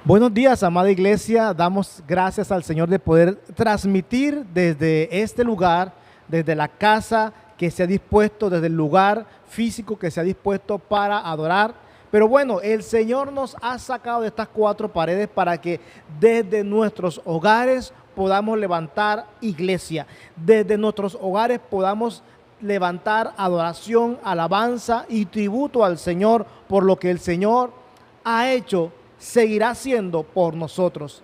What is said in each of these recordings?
Buenos días, amada iglesia. Damos gracias al Señor de poder transmitir desde este lugar, desde la casa que se ha dispuesto, desde el lugar físico que se ha dispuesto para adorar. Pero bueno, el Señor nos ha sacado de estas cuatro paredes para que desde nuestros hogares podamos levantar iglesia. Desde nuestros hogares podamos levantar adoración, alabanza y tributo al Señor por lo que el Señor ha hecho, seguirá haciendo por nosotros.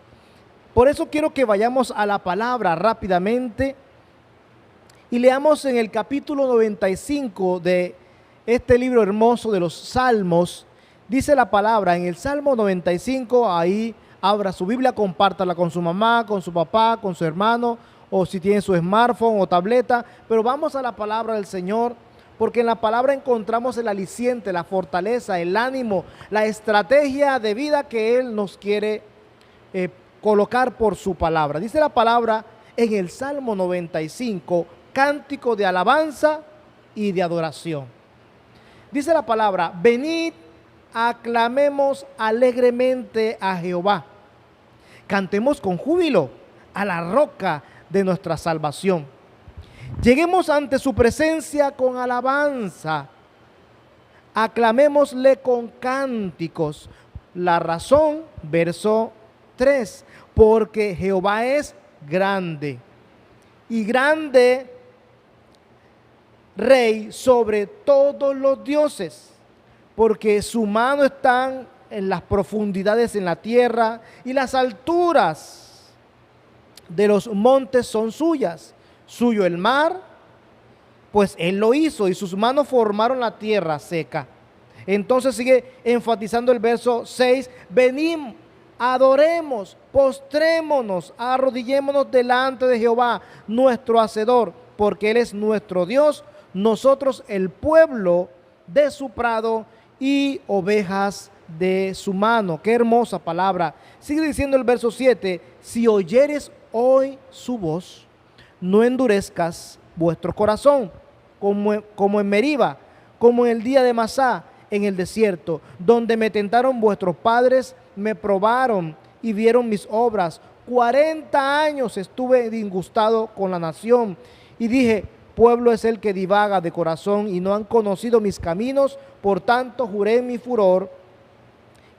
Por eso quiero que vayamos a la palabra rápidamente y leamos en el capítulo 95 de este libro hermoso de los Salmos. Dice la palabra en el Salmo 95, ahí abra su Biblia, compártala con su mamá, con su papá, con su hermano, o si tiene su smartphone o tableta, pero vamos a la palabra del Señor, porque en la palabra encontramos el aliciente, la fortaleza, el ánimo, la estrategia de vida que Él nos quiere colocar por su palabra. Dice la palabra en el Salmo 95, cántico de alabanza y de adoración. Dice la palabra: venid, aclamemos alegremente a Jehová, cantemos con júbilo a la roca de nuestra salvación. Lleguemos ante su presencia con alabanza, aclamémosle con cánticos. La razón, verso 3, porque Jehová es grande y grande Rey sobre todos los dioses, porque su mano está en las profundidades en la tierra y las alturas de los montes son suyas. Suyo el mar, pues Él lo hizo, y sus manos formaron la tierra seca. Entonces sigue enfatizando el verso 6, venid, adoremos, postrémonos, arrodillémonos delante de Jehová, nuestro Hacedor, porque Él es nuestro Dios, nosotros el pueblo de su prado y ovejas de su mano. Qué hermosa palabra. Sigue diciendo el verso 7, si oyeres hoy su voz, no endurezcas vuestro corazón, como en Meriba, como en el día de Masá, en el desierto, donde me tentaron vuestros padres, me probaron y vieron mis obras. 40 años estuve disgustado con la nación y dije, pueblo es el que divaga de corazón y no han conocido mis caminos, por tanto juré en mi furor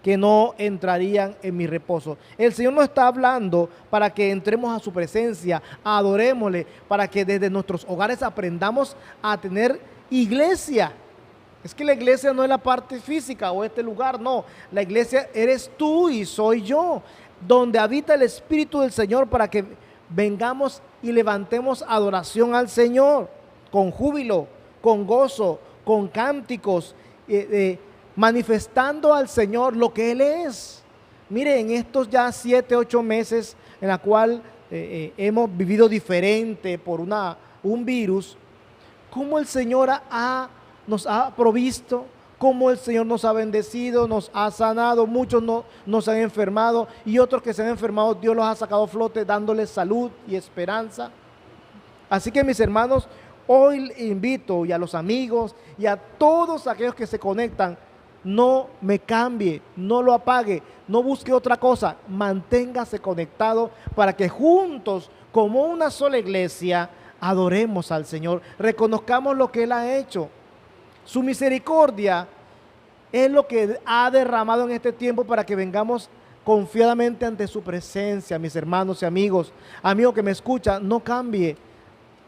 que no entrarían en mi reposo. El Señor nos está hablando para que entremos a su presencia, adorémosle, para que desde nuestros hogares aprendamos a tener iglesia. Es que la iglesia no es la parte física o este lugar, no. La iglesia eres tú y soy yo, donde habita el Espíritu del Señor, para que vengamos y levantemos adoración al Señor con júbilo, con gozo, con cánticos, manifestando al Señor lo que Él es. Mire, en estos ya 7, 8 meses en la cual hemos vivido diferente por un virus, cómo el Señor nos ha provisto, cómo el Señor nos ha bendecido, nos ha sanado. Muchos nos han enfermado y otros que se han enfermado, Dios los ha sacado a flote dándoles salud y esperanza. Así que, mis hermanos, hoy invito y a los amigos y a todos aquellos que se conectan, no me cambie, no lo apague, no busque otra cosa, manténgase conectado para que juntos, como una sola iglesia, adoremos al Señor, reconozcamos lo que Él ha hecho. Su misericordia es lo que ha derramado en este tiempo para que vengamos confiadamente ante su presencia. Mis hermanos y amigos, amigo que me escucha, no cambie,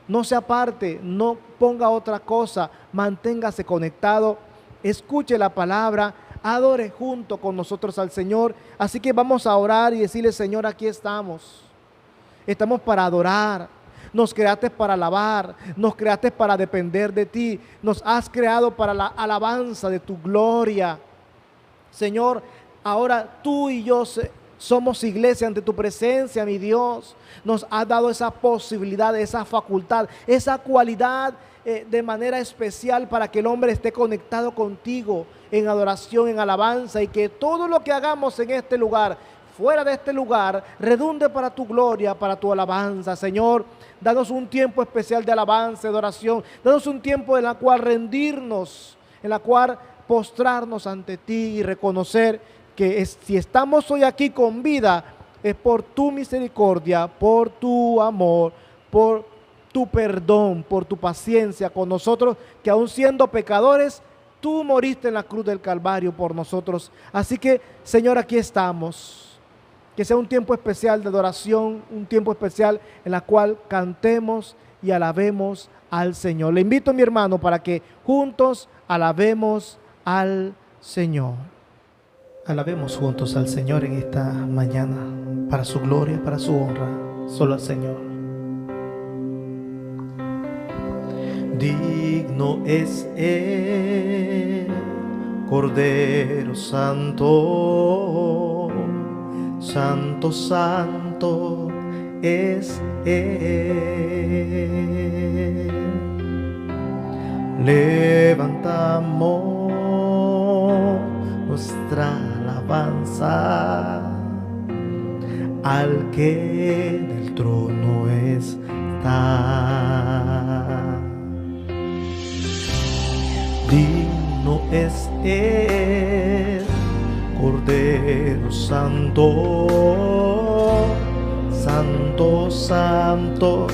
no se aparte, no ponga otra cosa, manténgase conectado. Escuche la palabra, adore junto con nosotros al Señor. Así que vamos a orar y decirle, Señor, aquí estamos. Estamos para adorar. Nos creaste para alabar, nos creaste para depender de ti. Nos has creado para la alabanza de tu gloria. Señor, ahora tú y yo somos iglesia ante tu presencia, mi Dios. Nos has dado esa posibilidad, esa facultad, esa cualidad de manera especial para que el hombre esté conectado contigo en adoración, en alabanza, y que todo lo que hagamos en este lugar, fuera de este lugar, redunde para tu gloria, para tu alabanza. Señor, danos un tiempo especial de alabanza, de oración. Danos un tiempo en la cual rendirnos, en la cual postrarnos ante ti y reconocer si estamos hoy aquí con vida, es por tu misericordia, por tu amor, por tu perdón, por tu paciencia con nosotros, que aun siendo pecadores, tú moriste en la cruz del Calvario por nosotros. Así que, Señor, aquí estamos. Que sea un tiempo especial de adoración, un tiempo especial en la cual cantemos y alabemos al Señor. Le invito a mi hermano para que juntos alabemos al Señor. Alabemos juntos al Señor en esta mañana, para su gloria, para su honra, solo al Señor. Digno es el Cordero Santo, Santo, Santo es Él. Levantamos nuestra alabanza al que en el trono está. Digno es el Cordero Santo, Santo, Santo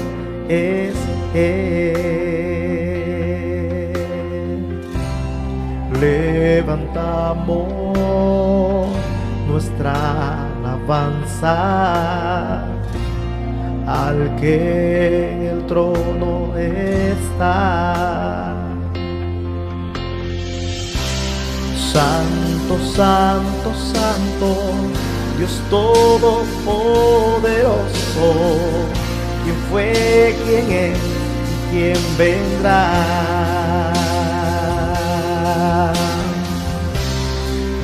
es Él. Levantamos nuestra alabanza al que en el trono está. Santo, Santo, Santo, Dios Todopoderoso, ¿quién fue, quién es y quién vendrá?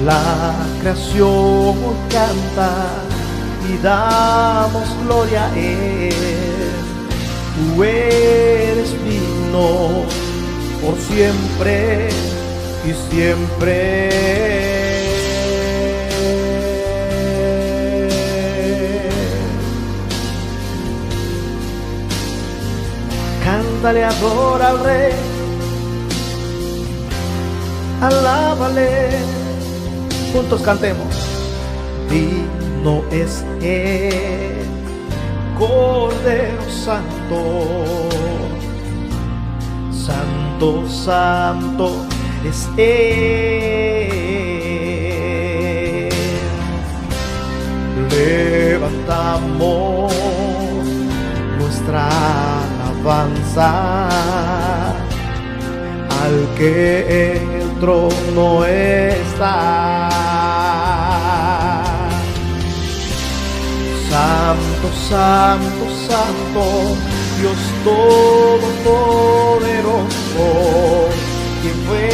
La creación canta y damos gloria a Él. Tú eres digno por siempre y siempre. Cántale, adora al Rey, alábale, juntos cantemos. Digno es el Cordero Santo, Santo, Santo es Él. Levantamos nuestra alabanza al que en el trono está. Santo, Santo, Santo, Dios Todopoderoso, ¿quién fue,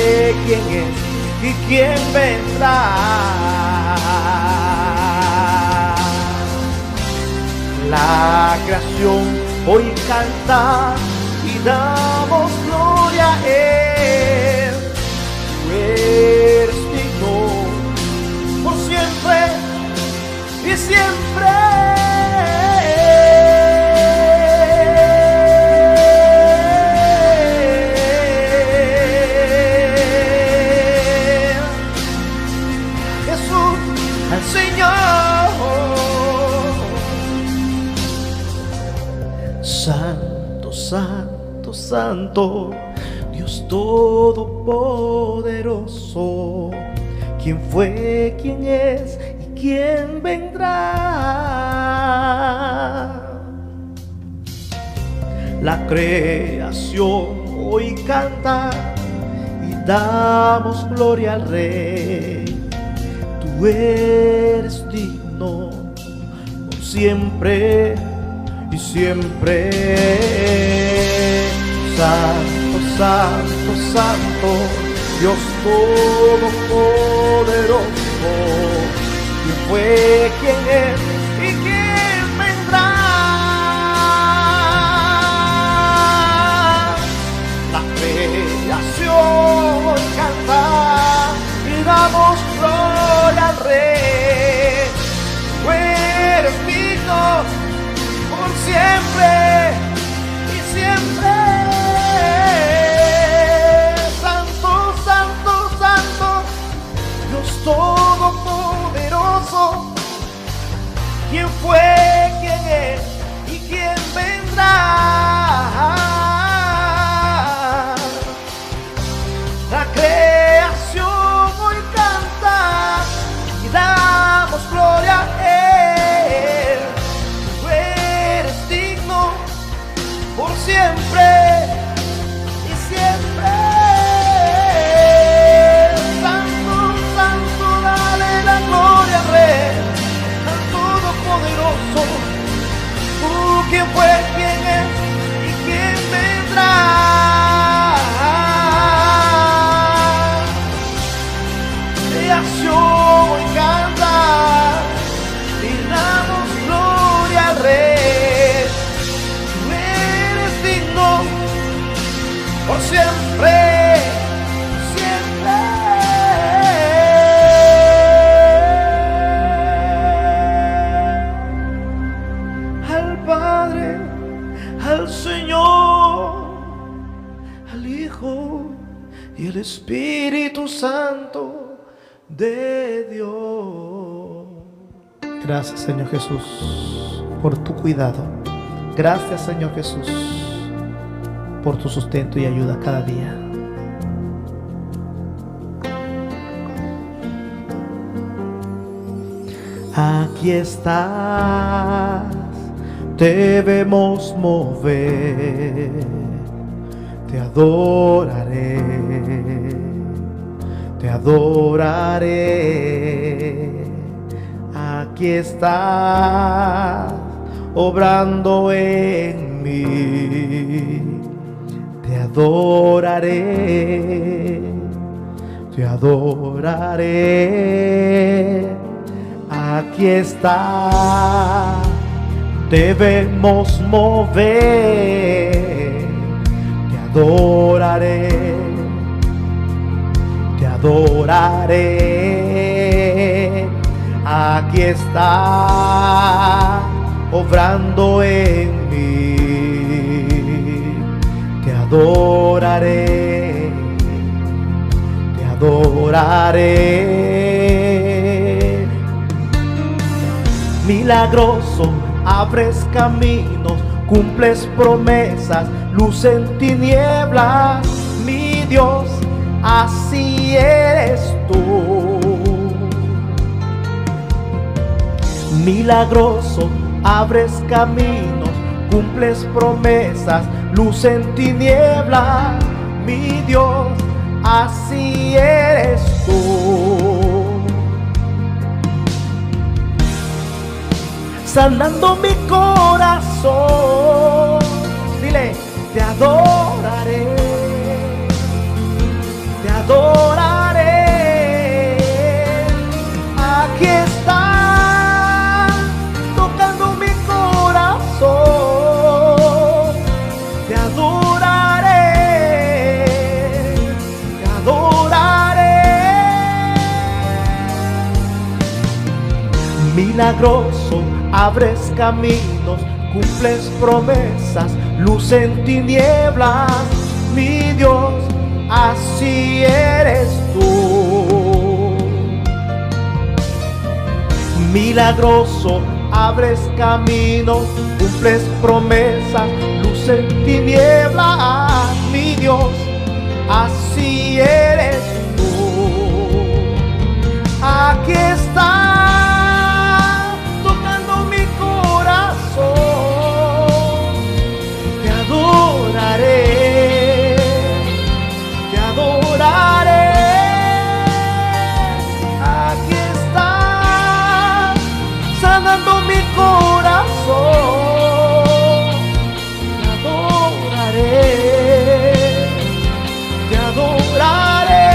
quién es y quién vendrá? La creación hoy canta y damos gloria a Él. Tú eres digno por siempre y siempre. Al Señor, Santo, Santo, Santo, Dios Todopoderoso, ¿quién fue, quién es y quién vendrá? La creación hoy canta y damos gloria al Rey. Tú eres digno por siempre y siempre. Santo, Santo, Santo, Dios Todopoderoso, ¿quién fue, quién es y quién vendrá? La creación canta y damos gloria al Rey. Tú eres digno por siempre y siempre. Santo, Santo, Santo, Dios Todopoderoso, por siempre, siempre. Al Padre, al Señor, al Hijo y el Espíritu Santo de Dios. Gracias, Señor Jesús, por tu cuidado. Gracias, Señor Jesús, por tu sustento y ayuda cada día. Aquí estás, debemos mover, te adoraré, te adoraré. Aquí estás, obrando en mí, te adoraré, te adoraré. Aquí está, debemos mover, te adoraré, te adoraré. Aquí está, obrando en mí, te adoraré, te adoraré. Milagroso, abres caminos, cumples promesas, luz en tinieblas, mi Dios, así eres tú. Milagroso, abres caminos, cumples promesas, luz en tinieblas, mi Dios, así eres tú. Sanando mi corazón, dile, te adoraré, te adoraré. Aquí está, tocando mi corazón, te adoraré, te adoraré. Milagroso, abres caminos, cumples promesas, luz en tinieblas, mi Dios, así eres tú. Milagroso, abres caminos, cumples promesas, luz en tinieblas, mi Dios, así eres tú. Aquí está, te adoraré, te adoraré. Aquí está, sanando mi corazón, te adoraré, te adoraré.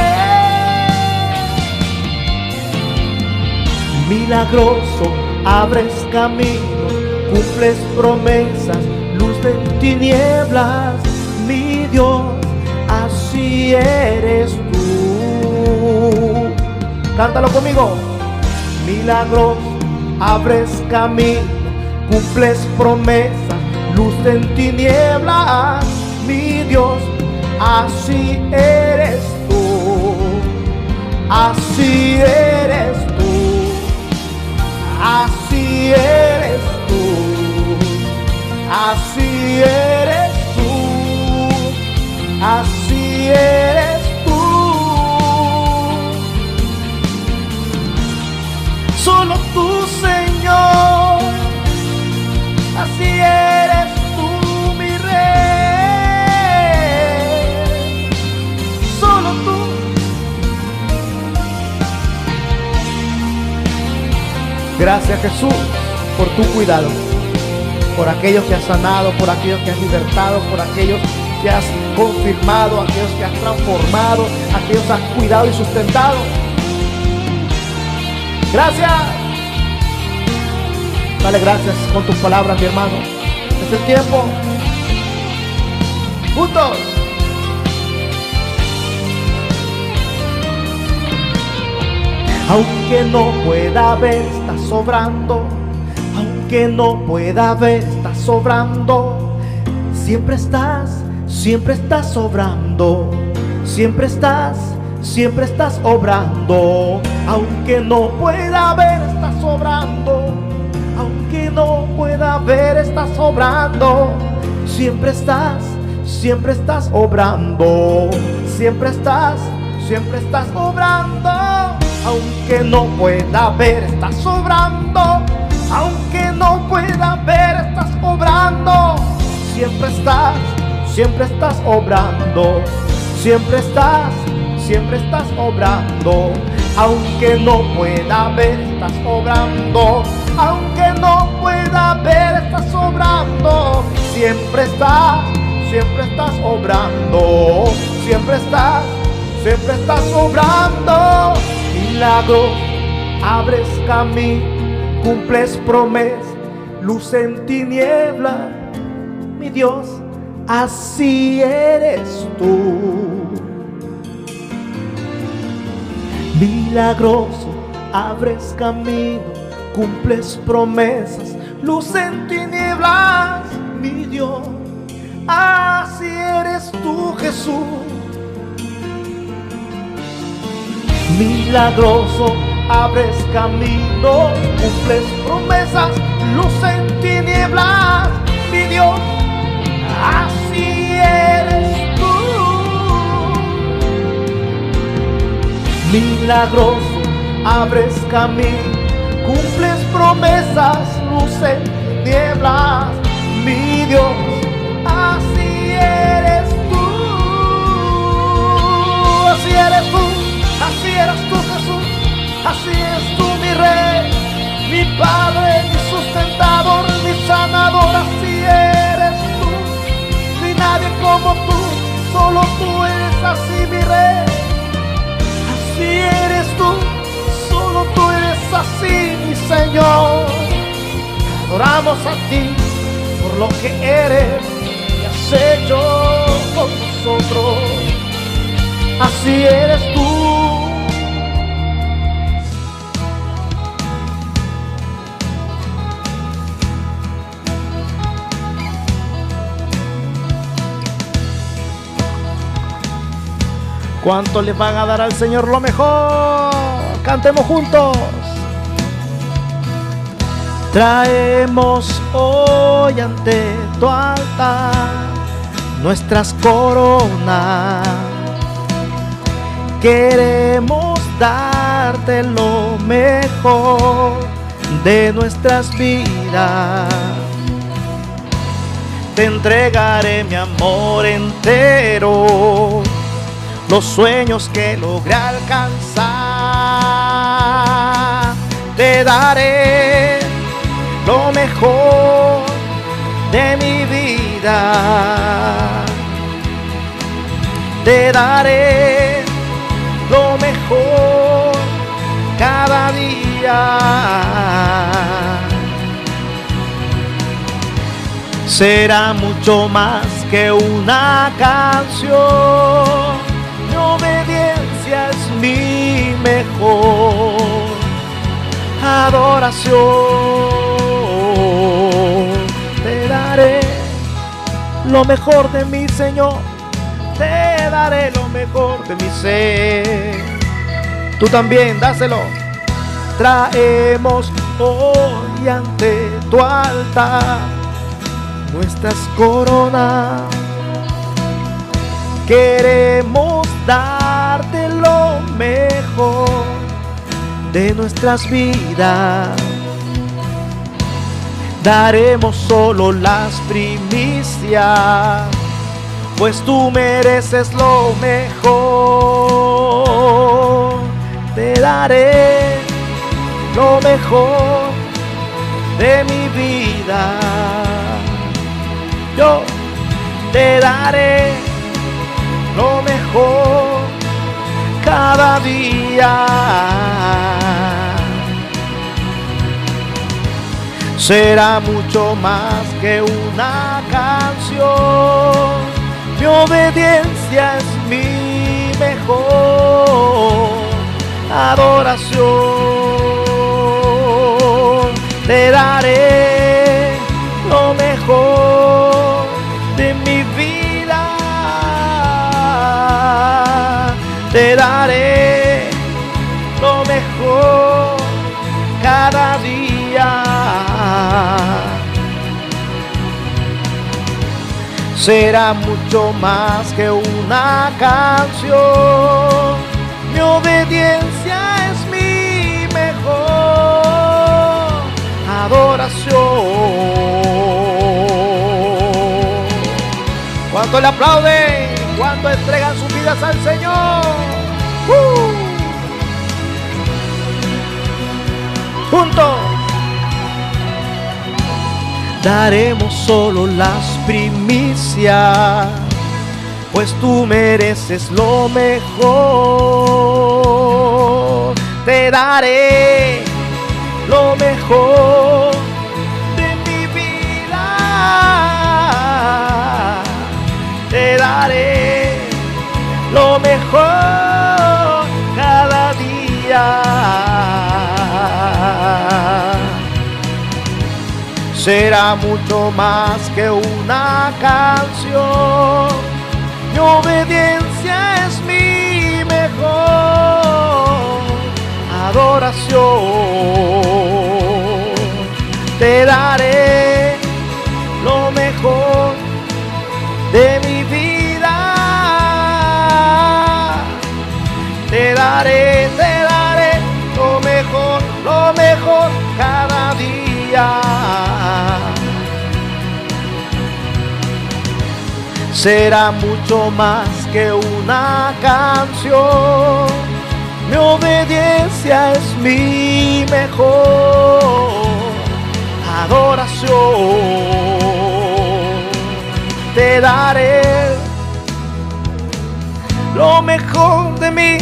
Milagroso, abres caminos, cumples promesas, luz de tinieblas, mi Dios, así eres tú. Cántalo conmigo. Milagros, abres camino, cumples promesas, luz de tinieblas, mi Dios, así eres tú. Así eres tú. Así eres tú. Así eres tú, así eres tú. Solo tú, Señor, así eres tú, mi Rey. Solo tú. Gracias, Jesús, por tu cuidado, por aquellos que has sanado, por aquellos que has libertado, por aquellos que has confirmado, aquellos que has transformado, aquellos que has cuidado y sustentado. Gracias. Dale gracias con tus palabras, mi hermano. Es el tiempo. Juntos. Aunque no pueda ver, estás sobrando. Aunque no pueda ver, estás sobrando. Siempre estás sobrando. Siempre estás obrando. Aunque no pueda ver, estás sobrando. Aunque no pueda ver, estás sobrando. Siempre estás obrando. Siempre estás obrando. Aunque no pueda ver, estás sobrando. Aunque no pueda ver, estás obrando. Siempre estás obrando. Siempre estás obrando. Aunque no pueda ver, estás obrando. Aunque no pueda ver, estás obrando. Siempre estás obrando. Siempre estás obrando. Milagro, abres camino, cumples promesas, luz en tiniebla. Mi Dios, así eres tú. Milagroso, abres camino, cumples promesas, luz en tinieblas. Mi Dios, así eres tú, Jesús. Milagroso, abres camino, cumples promesas, luz en tinieblas. Mi Dios, así eres tú. Milagroso, abres camino, cumples promesas, luz en tinieblas. Mi Dios, así eres tú. Así eres tú. Así eres tú, Jesús, así eres tú, mi Rey, mi Padre, mi sustentador, mi sanador. Así eres tú, ni nadie como tú, solo tú eres así, mi Rey. Así eres tú, solo tú eres así, mi Señor. Adoramos a ti por lo que eres y has hecho con nosotros. Así eres tú. ¿Cuánto le van a dar al Señor lo mejor? Cantemos juntos. Traemos hoy ante tu altar nuestras coronas. Queremos darte lo mejor de nuestras vidas. Te entregaré mi amor entero, los sueños que logré alcanzar. Te daré lo mejor de mi vida. Te daré lo mejor cada día. Será mucho más que una canción. Mi obediencia es mi mejor adoración. Te daré lo mejor de mi Señor. Te daré lo mejor de mi ser. Tú también, dáselo. Traemos hoy ante tu altar nuestras coronas. Queremos darte lo mejor de nuestras vidas. Daremos solo las primicias, pues tú mereces lo mejor. Te daré lo mejor de mi vida. Yo te daré lo mejor cada día. Será mucho más que una canción. Mi obediencia es mi mejor adoración. adoración. Te daré lo mejor de mi vida. Te daré lo mejor cada día. Será mucho más que una canción. Mi obediencia es mi mejor adoración. ¿Cuánto le aplauden? ¿Cuánto entregan sus vidas al Señor? Juntos. Daremos solo las primicias, pues tú mereces lo mejor. Te daré lo mejor de mi vida. Te daré lo mejor cada día. Será mucho más que una canción. Mi obediencia es mi mejor adoración. Te daré lo mejor de mi vida. Te daré lo mejor cada día. Será mucho más que una canción. Mi obediencia es mi mejor adoración. Te daré lo mejor de mí.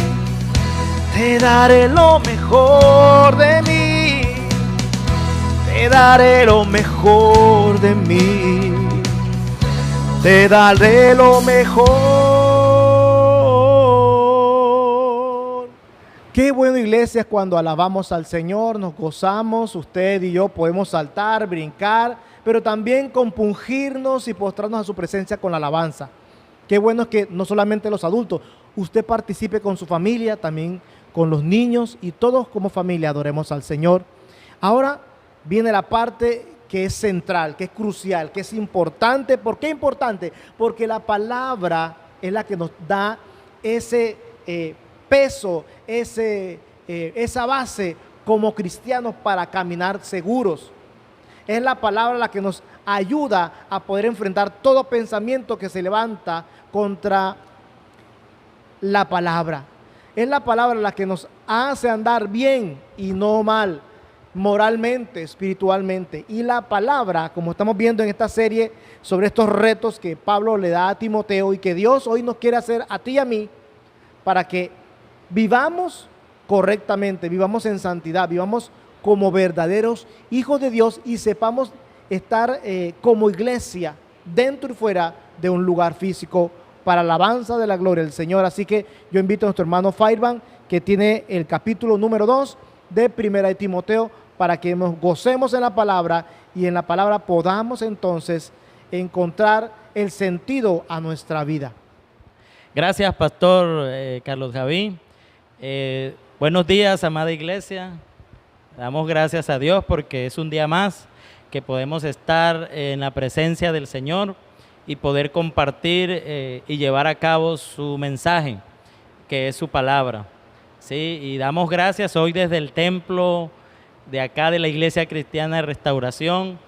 Te daré lo mejor de mí. Te daré lo mejor de mí. Te daré lo mejor. Qué bueno, iglesia, es cuando alabamos al Señor, nos gozamos, usted y yo podemos saltar, brincar, pero también compungirnos y postrarnos a su presencia con la alabanza. Qué bueno es que no solamente los adultos, usted participe con su familia, también con los niños, y todos como familia adoremos al Señor. Ahora viene la parte que es central, que es crucial, que es importante. ¿Por qué importante? Porque la palabra es la que nos da ese peso, esa base como cristianos para caminar seguros. Es la palabra la que nos ayuda a poder enfrentar todo pensamiento que se levanta contra la palabra. Es la palabra la que nos hace andar bien y no mal, moralmente, espiritualmente. Y la palabra, como estamos viendo en esta serie sobre estos retos que Pablo le da a Timoteo y que Dios hoy nos quiere hacer a ti y a mí, para que vivamos correctamente, vivamos en santidad, vivamos como verdaderos hijos de Dios y sepamos estar como iglesia dentro y fuera de un lugar físico para alabanza de la gloria del Señor. Así que yo invito a nuestro hermano Fairban, que tiene el capítulo número 2 de Primera de Timoteo, para que nos gocemos en la palabra y en la palabra podamos entonces encontrar el sentido a nuestra vida. Gracias, Pastor Carlos Javín. Buenos días, amada iglesia. Damos gracias a Dios porque es un día más que podemos estar en la presencia del Señor y poder compartir y llevar a cabo su mensaje, que es su palabra. ¿Sí? Y damos gracias hoy desde el templo de acá de la Iglesia Cristiana de Restauración,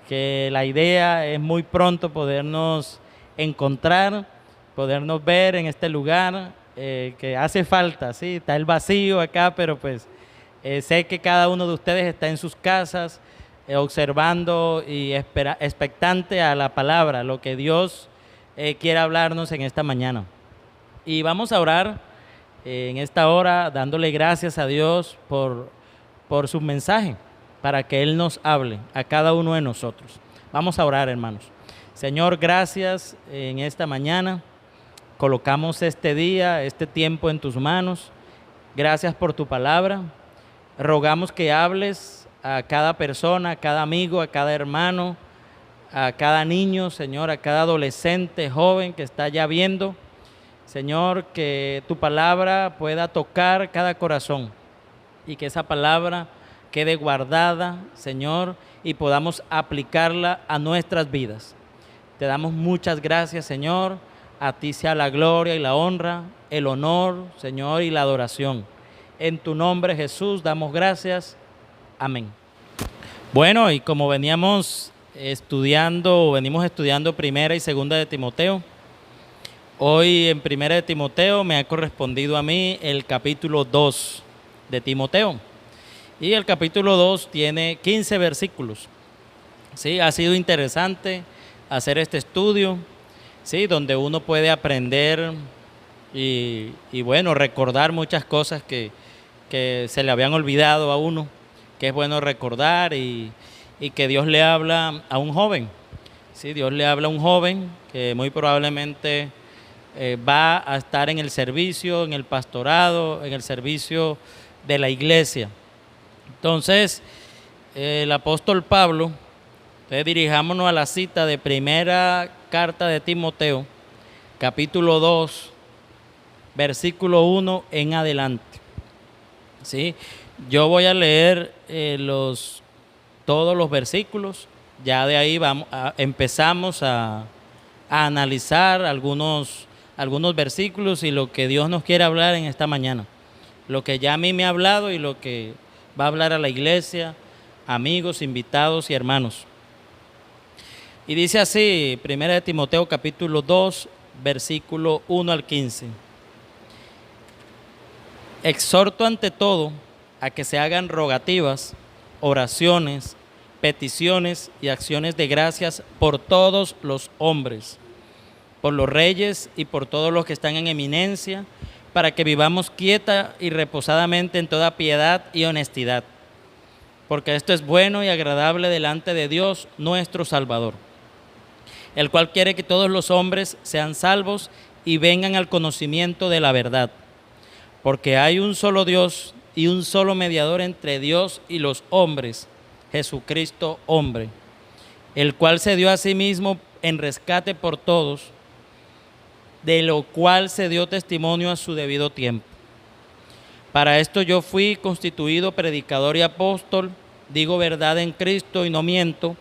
que la idea es muy pronto podernos encontrar, podernos ver en este lugar, que hace falta, ¿sí? Está el vacío acá, pero pues sé que cada uno de ustedes está en sus casas observando y expectante a la palabra, lo que Dios quiere hablarnos en esta mañana. Y vamos a orar en esta hora dándole gracias a Dios por su mensaje, para que Él nos hable a cada uno de nosotros. Vamos a orar, hermanos. Señor, gracias en esta mañana. Colocamos este día, este tiempo en tus manos Gracias por tu palabra. Rogamos que hables a cada persona, a cada amigo, a cada hermano, a cada niño, Señor, a cada adolescente, joven que está ya viendo. Señor, que tu palabra pueda tocar cada corazón y que esa palabra quede guardada, Señor, y podamos aplicarla a nuestras vidas. Te damos muchas gracias, Señor. A ti sea la gloria y la honra, el honor, Señor, y la adoración. En tu nombre, Jesús, damos gracias. Amén. Bueno, y como venimos estudiando primera y segunda de Timoteo, hoy en primera de Timoteo me ha correspondido a mí el capítulo 2 de Timoteo. Y el capítulo 2 tiene 15 versículos. Sí, ha sido interesante hacer este estudio, sí, donde uno puede aprender y bueno, recordar muchas cosas que se le habían olvidado a uno, que es bueno recordar y que Dios le habla a un joven. Sí, Dios le habla a un joven que muy probablemente va a estar en el servicio, en el pastorado, en el servicio de la iglesia. Entonces, el apóstol Pablo, entonces dirijámonos a la cita de primera carta de Timoteo, capítulo 2, versículo 1 en adelante. ¿Sí? Yo voy a leer todos los versículos, ya de ahí empezamos a analizar algunos versículos y lo que Dios nos quiere hablar en esta mañana. Lo que ya a mí me ha hablado y lo que va a hablar a la iglesia, amigos, invitados y hermanos. Y dice así, 1 Timoteo capítulo 2, versículo 1 al 15. Exhorto ante todo a que se hagan rogativas, oraciones, peticiones y acciones de gracias por todos los hombres, por los reyes y por todos los que están en eminencia, para que vivamos quieta y reposadamente en toda piedad y honestidad, porque esto es bueno y agradable delante de Dios nuestro Salvador, el cual quiere que todos los hombres sean salvos y vengan al conocimiento de la verdad, porque hay un solo Dios y un solo mediador entre Dios y los hombres, Jesucristo hombre, el cual se dio a sí mismo en rescate por todos, de lo cual se dio testimonio a su debido tiempo. Para esto yo fui constituido predicador y apóstol, digo verdad en Cristo y no miento,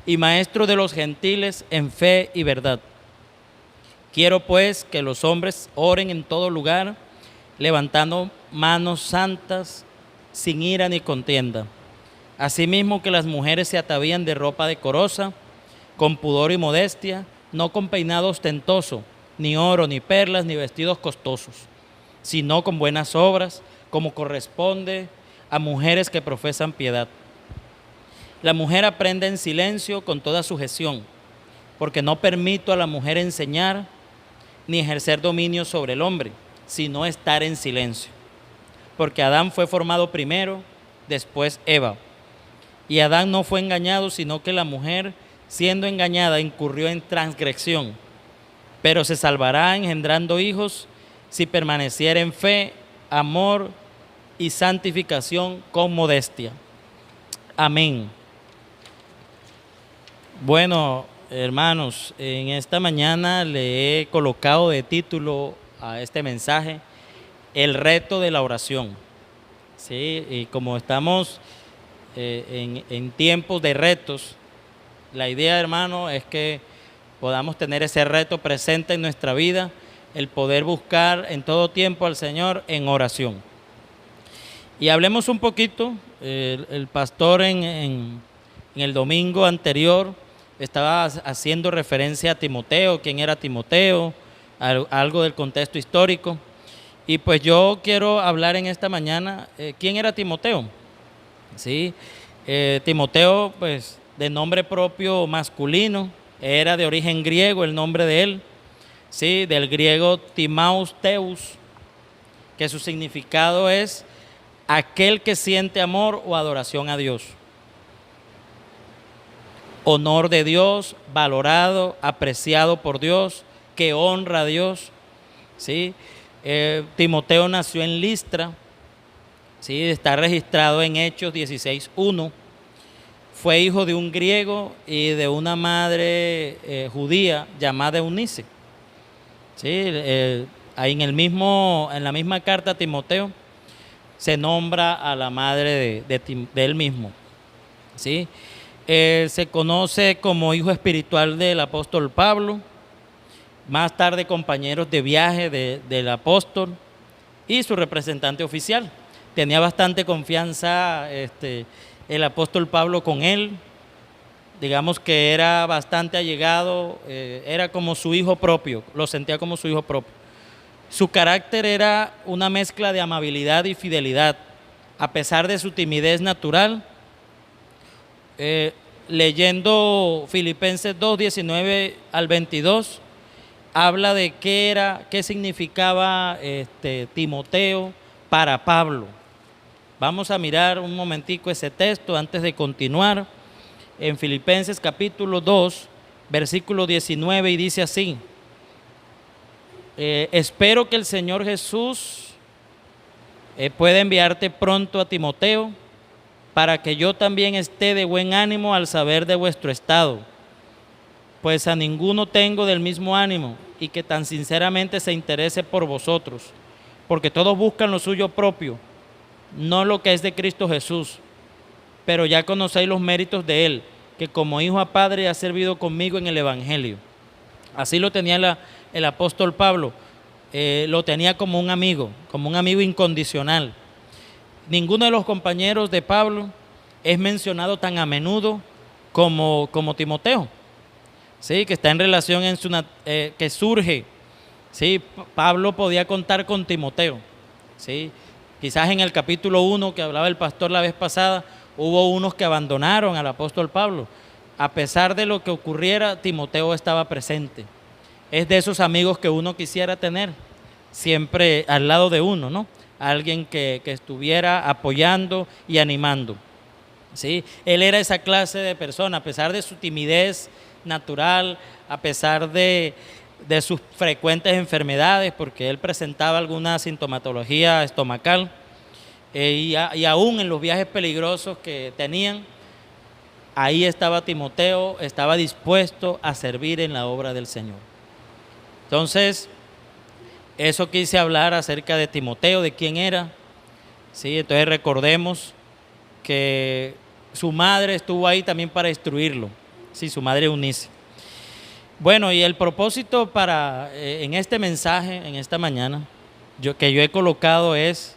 y maestro de los gentiles en fe y verdad. Quiero pues que los hombres oren en todo lugar, levantando manos santas, sin ira ni contienda. Asimismo que las mujeres se atavían de ropa decorosa, con pudor y modestia, no con peinado ostentoso, ni oro, ni perlas, ni vestidos costosos, sino con buenas obras, como corresponde a mujeres que profesan piedad. La mujer aprende en silencio con toda sujeción, porque no permito a la mujer enseñar ni ejercer dominio sobre el hombre, sino estar en silencio. Porque Adán fue formado primero, después Eva. Y Adán no fue engañado, sino que la mujer, siendo engañada, incurrió en transgresión. Pero se salvará engendrando hijos si permaneciera en fe, amor y santificación con modestia. Amén. Bueno, hermanos, en esta mañana le he colocado de título a este mensaje el reto de la oración. Sí, y como estamos en tiempos de retos, la idea, hermano, es que podamos tener ese reto presente en nuestra vida, el poder buscar en todo tiempo al Señor en oración. Y hablemos un poquito, el pastor en el domingo anterior estaba haciendo referencia a Timoteo, quién era Timoteo, algo del contexto histórico. Y pues yo quiero hablar en esta mañana, ¿quién era Timoteo? ¿Sí? Timoteo, pues de nombre propio masculino, era de origen griego el nombre de él, ¿sí? Del griego Timaus Teus, que su significado es aquel que siente amor o adoración a Dios. Honor de Dios, valorado, apreciado por Dios, que honra a Dios, ¿sí? Timoteo nació en Listra, ¿sí? Está registrado en Hechos 16:1. Fue hijo de un griego y de una madre judía llamada Eunice. ¿Sí? Ahí en la misma carta a Timoteo se nombra a la madre de él mismo. ¿Sí? Se conoce como hijo espiritual del apóstol Pablo, más tarde compañeros de viaje del apóstol y su representante oficial. Tenía bastante confianza el apóstol Pablo con él, digamos que era bastante allegado, era como su hijo propio, lo sentía como su hijo propio. Su carácter era una mezcla de amabilidad y fidelidad, a pesar de su timidez natural. Leyendo Filipenses 2:19 al 22, habla de qué significaba Timoteo para Pablo. Vamos a mirar un momentico ese texto antes de continuar. En Filipenses capítulo 2, versículo 19, y dice así: espero que el Señor Jesús pueda enviarte pronto a Timoteo, para que yo también esté de buen ánimo al saber de vuestro estado, pues a ninguno tengo del mismo ánimo, y que tan sinceramente se interese por vosotros, porque todos buscan lo suyo propio, no lo que es de Cristo Jesús. Pero ya conocéis los méritos de él, que como hijo a padre ha servido conmigo en el Evangelio. Así lo tenía el apóstol Pablo, lo tenía como un amigo incondicional. Ninguno de los compañeros de Pablo es mencionado tan a menudo como Timoteo, ¿sí? Que está en relación que surge, ¿sí? Pablo podía contar con Timoteo, ¿sí? Quizás en el capítulo 1 que hablaba el pastor la vez pasada, hubo unos que abandonaron al apóstol Pablo. A pesar de lo que ocurriera, Timoteo estaba presente. Es de esos amigos que uno quisiera tener siempre al lado de uno, ¿no? Alguien que estuviera apoyando y animando, ¿sí? Él era esa clase de persona, a pesar de su timidez natural, a pesar de sus frecuentes enfermedades, porque él presentaba alguna sintomatología estomacal, y aún en los viajes peligrosos que tenían, ahí estaba Timoteo, estaba dispuesto a servir en la obra del Señor. Entonces, eso quise hablar acerca de Timoteo, de quién era, ¿sí? Entonces recordemos que su madre estuvo ahí también para instruirlo, ¿sí? Su madre Eunice. Bueno, y el propósito en este mensaje, en esta mañana, que yo he colocado es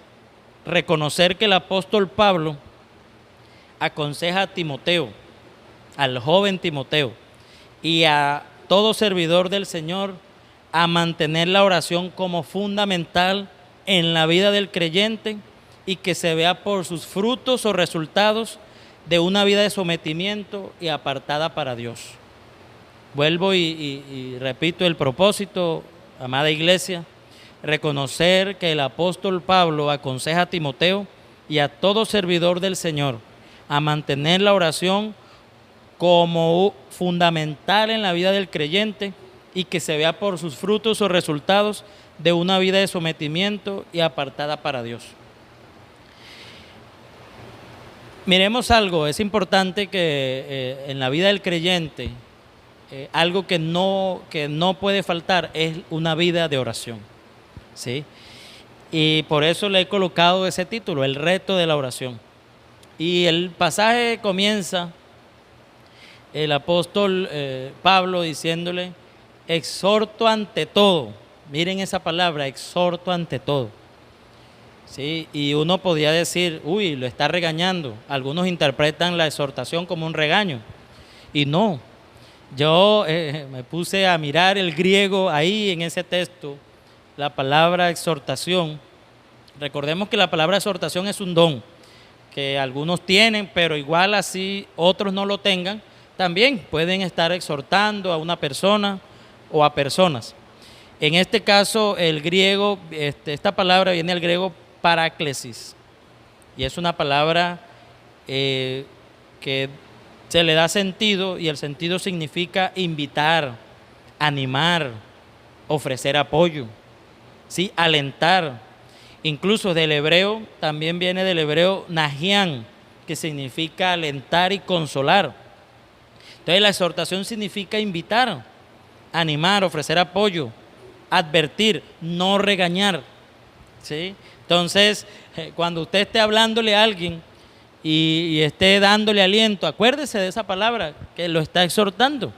reconocer que el apóstol Pablo aconseja a Timoteo, al joven Timoteo, y a todo servidor del Señor a mantener la oración como fundamental en la vida del creyente, y que se vea por sus frutos o resultados de una vida de sometimiento y apartada para Dios. Vuelvo y repito el propósito, amada iglesia: reconocer que el apóstol Pablo aconseja a Timoteo y a todo servidor del Señor a mantener la oración como fundamental en la vida del creyente, y que se vea por sus frutos o resultados de una vida de sometimiento y apartada para Dios. Miremos algo, es importante que en la vida del creyente, algo que no puede faltar es una vida de oración, ¿sí? Y por eso le he colocado ese título, el reto de la oración. Y el pasaje comienza el apóstol Pablo diciéndole: exhorto ante todo. Miren esa palabra, exhorto ante todo, ¿sí? Y uno podría decir, uy, lo está regañando. Algunos interpretan la exhortación como un regaño, y no. Yo me puse a mirar el griego ahí en ese texto, la palabra exhortación. Recordemos que la palabra exhortación es un don que algunos tienen, pero igual así otros no lo tengan, también pueden estar exhortando a una persona o a personas. En este caso, el griego, esta palabra viene del griego paráclesis, y es una palabra que se le da sentido, y el sentido significa invitar, animar, ofrecer apoyo, ¿sí? Alentar. Incluso del hebreo, también viene del hebreo najián, que significa alentar y consolar. Entonces la exhortación significa invitar, animar, ofrecer apoyo, advertir, no regañar, ¿sí? Entonces, cuando usted esté hablándole a alguien y esté dándole aliento, acuérdese de esa palabra, que lo está exhortando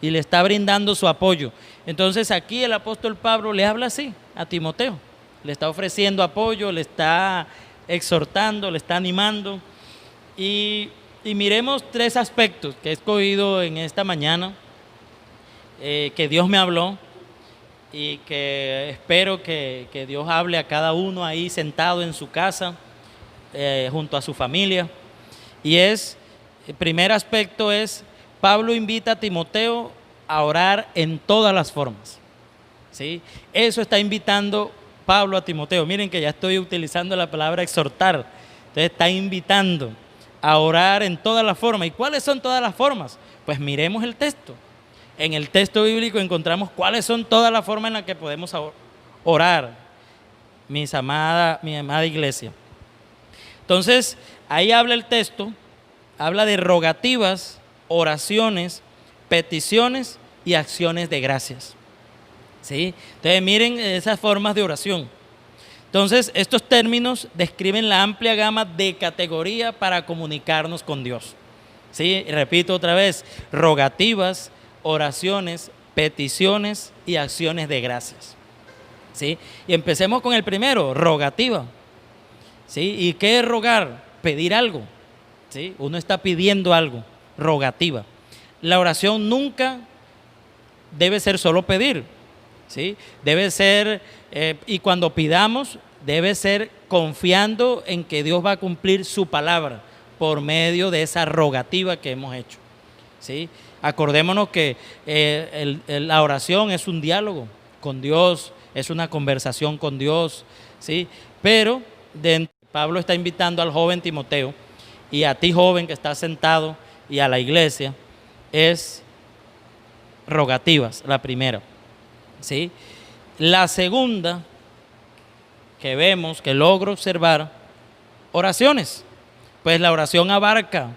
y le está brindando su apoyo. Entonces aquí el apóstol Pablo le habla así a Timoteo, le está ofreciendo apoyo, le está exhortando, le está animando. Y miremos 3 aspectos que he escogido en esta mañana, que Dios me habló y que espero que Dios hable a cada uno ahí sentado en su casa, junto a su familia. Y el primer aspecto es, Pablo invita a Timoteo a orar en todas las formas, ¿sí? Eso está invitando Pablo a Timoteo. Miren que ya estoy utilizando la palabra exhortar. Entonces está invitando a orar en todas las formas. ¿Y cuáles son todas las formas? Pues miremos el texto. En el texto bíblico encontramos cuáles son todas las formas en las que podemos orar, mi amada iglesia. Entonces, ahí habla el texto, habla de rogativas, oraciones, peticiones y acciones de gracias, ¿sí? Entonces, miren esas formas de oración. Entonces, estos términos describen la amplia gama de categoría para comunicarnos con Dios, ¿sí? Y repito otra vez, rogativas, oraciones, peticiones y acciones de gracias, ¿sí? Y empecemos con el primero, rogativa, ¿sí? ¿Y qué es rogar? Pedir algo, ¿sí? Uno está pidiendo algo, rogativa. La oración nunca debe ser solo pedir, ¿sí? Debe ser, y cuando pidamos, debe ser confiando en que Dios va a cumplir su palabra por medio de esa rogativa que hemos hecho, ¿sí? Acordémonos que la oración es un diálogo con Dios, es una conversación con Dios, ¿sí? Pero Pablo está invitando al joven Timoteo y a ti, joven que estás sentado, y a la iglesia, es rogativas, la primera, ¿sí? La segunda que vemos, que logro observar, oraciones. Pues la oración abarca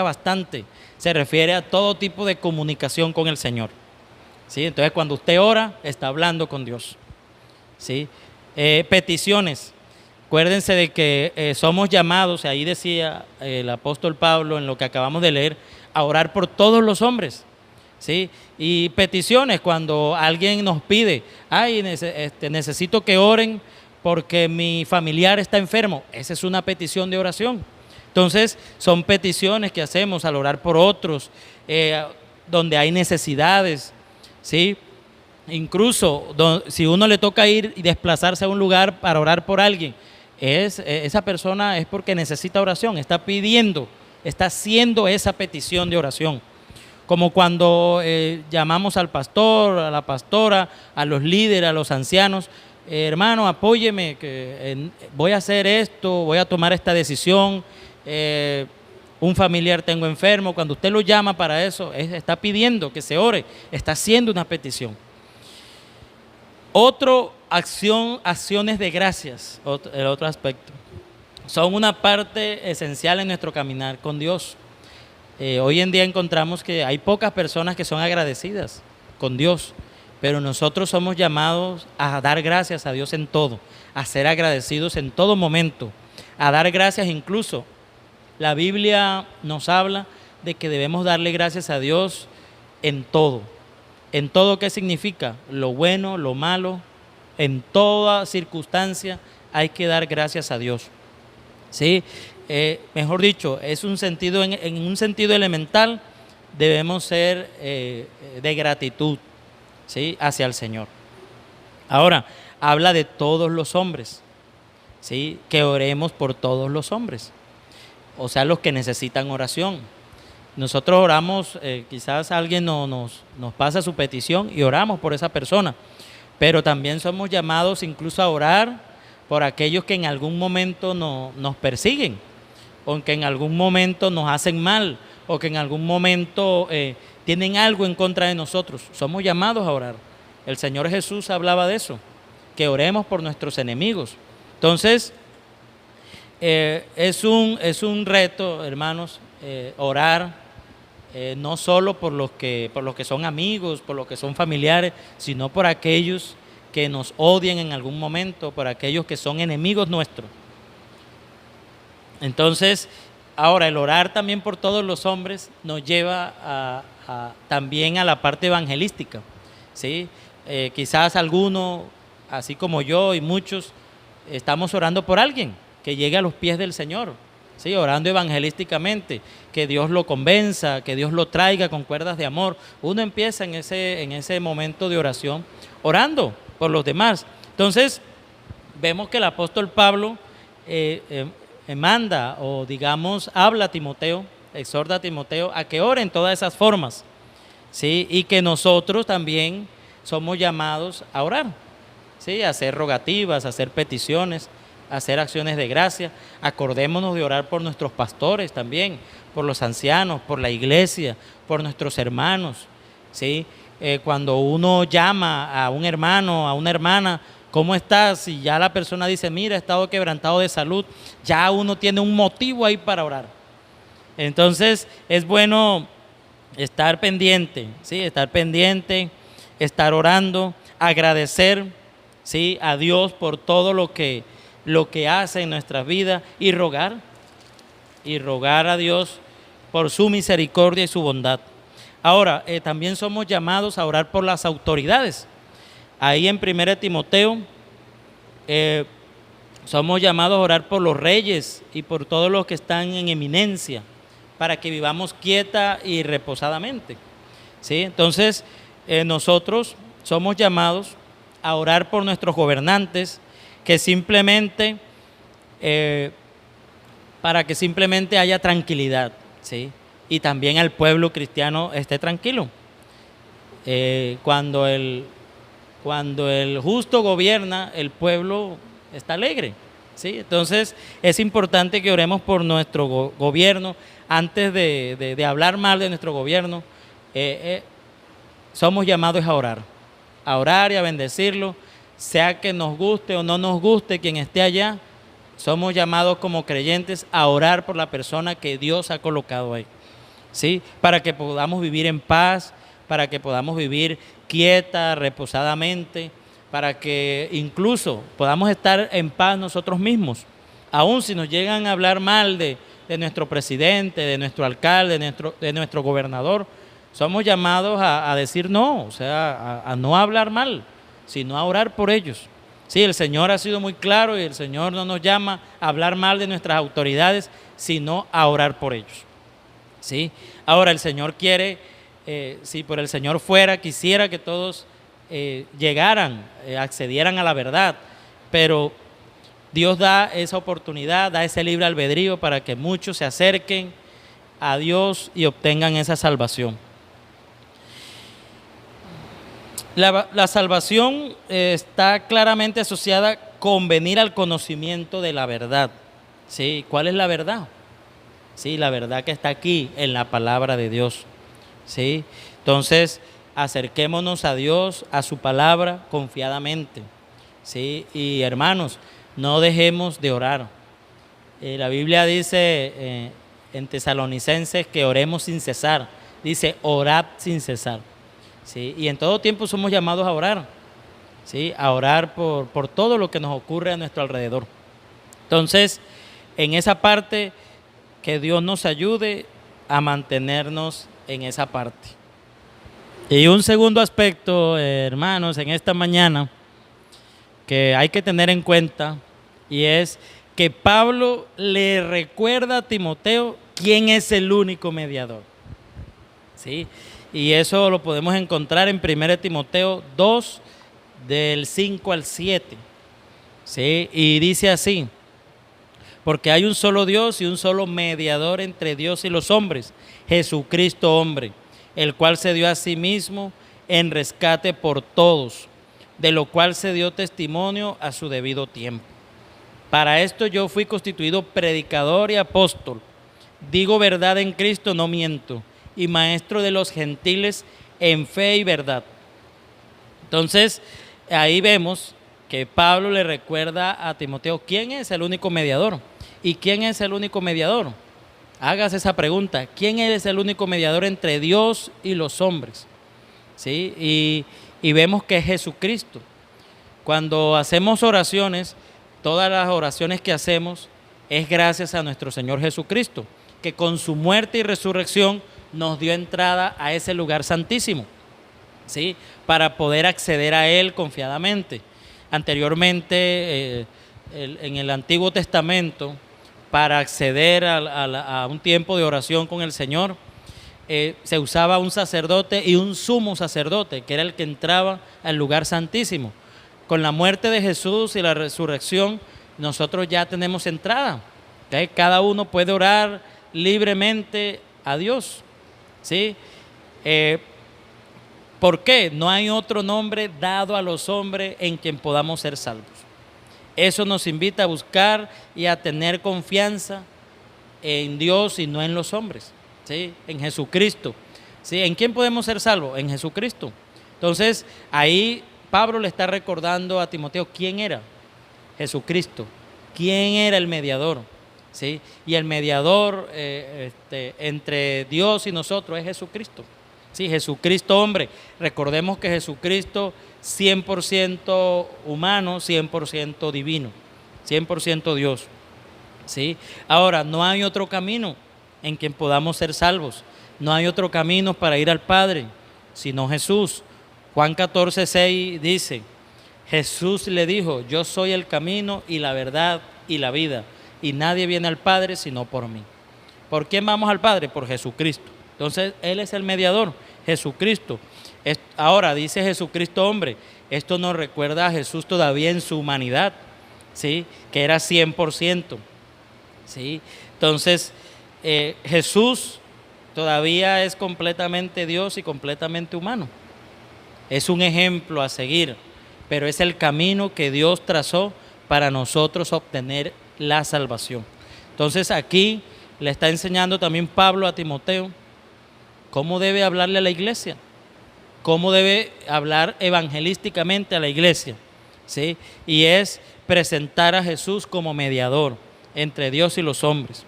bastante, se refiere a todo tipo de comunicación con el Señor, ¿sí? Entonces cuando usted ora, está hablando con Dios, ¿sí? Peticiones, acuérdense de que somos llamados, ahí decía el apóstol Pablo en lo que acabamos de leer, a orar por todos los hombres, ¿sí? Y peticiones, cuando alguien nos pide, necesito que oren porque mi familiar está enfermo, esa es una petición de oración. Entonces, son peticiones que hacemos al orar por otros, donde hay necesidades, ¿sí? Incluso si uno le toca ir y desplazarse a un lugar para orar por alguien, esa persona es porque necesita oración, está pidiendo, está haciendo esa petición de oración. Como cuando llamamos al pastor, a la pastora, a los líderes, a los ancianos, hermano, apóyeme, que voy a hacer esto, voy a tomar esta decisión, un familiar tengo enfermo. Cuando usted lo llama para eso, está pidiendo que se ore, está haciendo una petición. Acciones de gracias, el otro aspecto, son una parte esencial en nuestro caminar con Dios. Hoy en día encontramos que hay pocas personas que son agradecidas con Dios, pero nosotros somos llamados a dar gracias a Dios en todo, a ser agradecidos en todo momento, a dar gracias. Incluso la Biblia nos habla de que debemos darle gracias a Dios en todo. ¿En todo qué significa? Lo bueno, lo malo, en toda circunstancia hay que dar gracias a Dios, ¿sí? Mejor dicho, es un sentido, en un sentido elemental, debemos ser de gratitud, ¿sí? Hacia el Señor. Ahora, habla de todos los hombres, ¿sí? Que oremos por todos los hombres, o sea, los que necesitan oración. Nosotros oramos, quizás alguien nos pasa su petición y oramos por esa persona, pero también somos llamados incluso a orar por aquellos que en algún momento nos persiguen, o que en algún momento nos hacen mal, o que en algún momento tienen algo en contra de nosotros. Somos llamados a orar. El Señor Jesús hablaba de eso, que oremos por nuestros enemigos. Entonces, es un reto, hermanos, orar, no solo por los que son amigos, por los que son familiares, sino por aquellos que nos odian en algún momento, por aquellos que son enemigos nuestros. Entonces, ahora el orar también por todos los hombres nos lleva también a la parte evangelística, ¿sí? Quizás alguno, así como yo y muchos, estamos orando por alguien que llegue a los pies del Señor, ¿sí? Orando evangelísticamente, que Dios lo convenza, que Dios lo traiga con cuerdas de amor. Uno empieza en ese momento de oración orando por los demás. Entonces, vemos que el apóstol Pablo manda, o digamos, habla a Timoteo, exhorta a Timoteo a que ore en todas esas formas, ¿sí? Y que nosotros también somos llamados a orar, ¿sí? A hacer rogativas, a hacer peticiones, a hacer acciones de gracia. Acordémonos de orar por nuestros pastores también, por los ancianos, por la iglesia, por nuestros hermanos, ¿sí? Cuando uno llama a un hermano, a una hermana, ¿cómo estás? Y ya la persona dice, mira, he estado quebrantado de salud, ya uno tiene un motivo ahí para orar. Entonces, es bueno estar pendiente, ¿sí? Estar pendiente, estar orando, agradecer, ¿sí? A Dios por todo lo que hace en nuestras vidas y rogar a Dios por su misericordia y su bondad. Ahora, también somos llamados a orar por las autoridades. Ahí en 1 Timoteo somos llamados a orar por los reyes y por todos los que están en eminencia, para que vivamos quieta y reposadamente, ¿sí? Entonces, nosotros somos llamados a orar por nuestros gobernantes, que simplemente, para que simplemente haya tranquilidad, ¿sí? Y también el pueblo cristiano esté tranquilo. Cuando el justo gobierna, el pueblo está alegre, ¿sí? Entonces es importante que oremos por nuestro gobierno. Antes de hablar mal de nuestro gobierno, somos llamados a orar y a bendecirlo, sea que nos guste o no nos guste quien esté allá. Somos llamados como creyentes a orar por la persona que Dios ha colocado ahí, ¿sí? Para que podamos vivir en paz, para que podamos vivir quieta, reposadamente, para que incluso podamos estar en paz nosotros mismos. Aún si nos llegan a hablar mal de nuestro presidente, de nuestro alcalde, de nuestro gobernador, somos llamados a decir no, o sea, a no hablar mal, sino a orar por ellos. Sí, el Señor ha sido muy claro y el Señor no nos llama a hablar mal de nuestras autoridades, sino a orar por ellos, ¿sí? Ahora, el Señor quiere, si por el Señor fuera, quisiera que todos llegaran, accedieran a la verdad, pero Dios da esa oportunidad, da ese libre albedrío para que muchos se acerquen a Dios y obtengan esa salvación. La salvación está claramente asociada con venir al conocimiento de la verdad, ¿sí? ¿Cuál es la verdad? Sí, la verdad que está aquí en la palabra de Dios, ¿sí? Entonces, acerquémonos a Dios, a su palabra, confiadamente, ¿sí? Y hermanos, no dejemos de orar. La Biblia dice en Tesalonicenses que oremos sin cesar. Dice, orad sin cesar, ¿sí? Y en todo tiempo somos llamados a orar, ¿sí? A orar por todo lo que nos ocurre a nuestro alrededor. Entonces, en esa parte, que Dios nos ayude a mantenernos en esa parte. Y un segundo aspecto, hermanos, en esta mañana, que hay que tener en cuenta, y es que Pablo le recuerda a Timoteo quién es el único mediador, ¿sí? Y eso lo podemos encontrar en 1 Timoteo 2, del 5 al 7, ¿sí? Y dice así: porque hay un solo Dios y un solo mediador entre Dios y los hombres, Jesucristo hombre, el cual se dio a sí mismo en rescate por todos, de lo cual se dio testimonio a su debido tiempo. Para esto yo fui constituido predicador y apóstol, digo verdad en Cristo, no miento, y maestro de los gentiles en fe y verdad. Entonces, ahí vemos que Pablo le recuerda a Timoteo quién es el único mediador. ¿Y quién es el único mediador? Hágase esa pregunta. ¿Quién es el único mediador entre Dios y los hombres? ¿Sí? Y vemos que es Jesucristo. Cuando hacemos oraciones, todas las oraciones que hacemos es gracias a nuestro Señor Jesucristo, que con su muerte y resurrección nos dio entrada a ese lugar santísimo, ¿sí? Para poder acceder a Él confiadamente. Anteriormente, en el Antiguo Testamento, para acceder a un tiempo de oración con el Señor, se usaba un sacerdote y un sumo sacerdote, que era el que entraba al lugar santísimo. Con la muerte de Jesús y la resurrección, nosotros ya tenemos entrada. ¿Okay? Cada uno puede orar libremente a Dios, ¿sí? ¿Por qué? No hay otro nombre dado a los hombres en quien podamos ser salvos. Eso nos invita a buscar y a tener confianza en Dios y no en los hombres, ¿sí? En Jesucristo, ¿sí? ¿En quién podemos ser salvos? En Jesucristo. Entonces, ahí Pablo le está recordando a Timoteo quién era Jesucristo, quién era el mediador, ¿sí? Y el mediador entre Dios y nosotros es Jesucristo. Sí, Jesucristo hombre. Recordemos que Jesucristo 100% humano, 100% divino, 100% Dios. ¿Sí? Ahora, no hay otro camino en quien podamos ser salvos. No hay otro camino para ir al Padre, sino Jesús. Juan 14:6 dice, Jesús le dijo, yo soy el camino y la verdad y la vida, y nadie viene al Padre sino por mí. ¿Por quién vamos al Padre? Por Jesucristo. Entonces, Él es el mediador, Jesucristo. Ahora, dice Jesucristo hombre, esto nos recuerda a Jesús todavía en su humanidad, ¿sí? Que era 100%, ¿sí? Entonces, Jesús todavía es completamente Dios y completamente humano. Es un ejemplo a seguir, pero es el camino que Dios trazó para nosotros obtener la salvación. Entonces, aquí le está enseñando también Pablo a Timoteo cómo debe hablarle a la iglesia, cómo debe hablar evangelísticamente a la iglesia, ¿sí? Y es presentar a Jesús como mediador entre Dios y los hombres.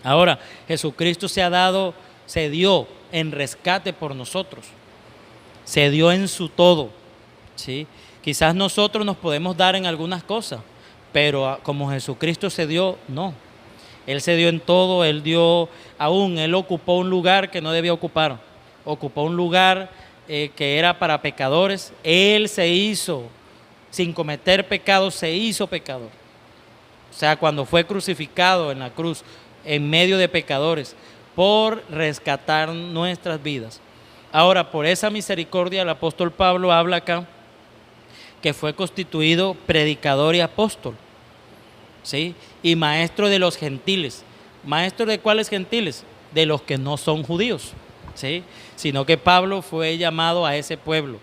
Ahora, Jesucristo se dio en rescate por nosotros, se dio en su todo, ¿sí? Quizás nosotros nos podemos dar en algunas cosas, pero como Jesucristo se dio, no. Él se dio en todo, Él ocupó un lugar que no debía ocupar, ocupó un lugar que era para pecadores. Él se hizo, sin cometer pecado, se hizo pecador. O sea, cuando fue crucificado en la cruz, en medio de pecadores, por rescatar nuestras vidas. Ahora, por esa misericordia, el apóstol Pablo habla acá que fue constituido predicador y apóstol, ¿sí? Y maestro de los gentiles. ¿Maestro de cuáles gentiles? De los que no son judíos, ¿sí? Sino que Pablo fue llamado a ese pueblo,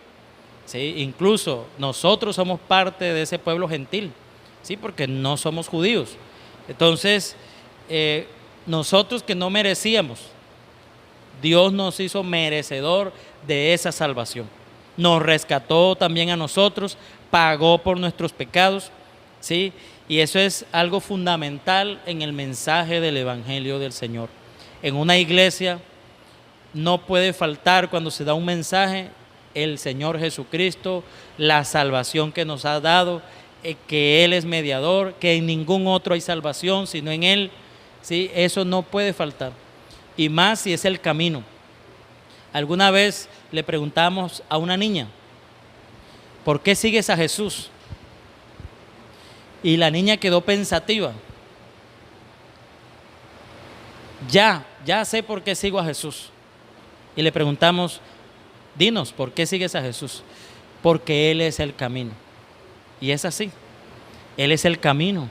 ¿sí? Incluso nosotros somos parte de ese pueblo gentil, ¿sí? Porque no somos judíos. Entonces, nosotros que no merecíamos, Dios nos hizo merecedor de esa salvación. Nos rescató también a nosotros, pagó por nuestros pecados, ¿sí? Y eso es algo fundamental en el mensaje del Evangelio del Señor. En una iglesia no puede faltar, cuando se da un mensaje, el Señor Jesucristo, la salvación que nos ha dado, que Él es mediador, que en ningún otro hay salvación sino en Él, ¿sí? Eso no puede faltar. Y más si es el camino. Alguna vez le preguntamos a una niña, ¿por qué sigues a Jesús? Y la niña quedó pensativa. Ya sé por qué sigo a Jesús. Y le preguntamos, dinos, ¿por qué sigues a Jesús? Porque Él es el camino. Y es así, Él es el camino.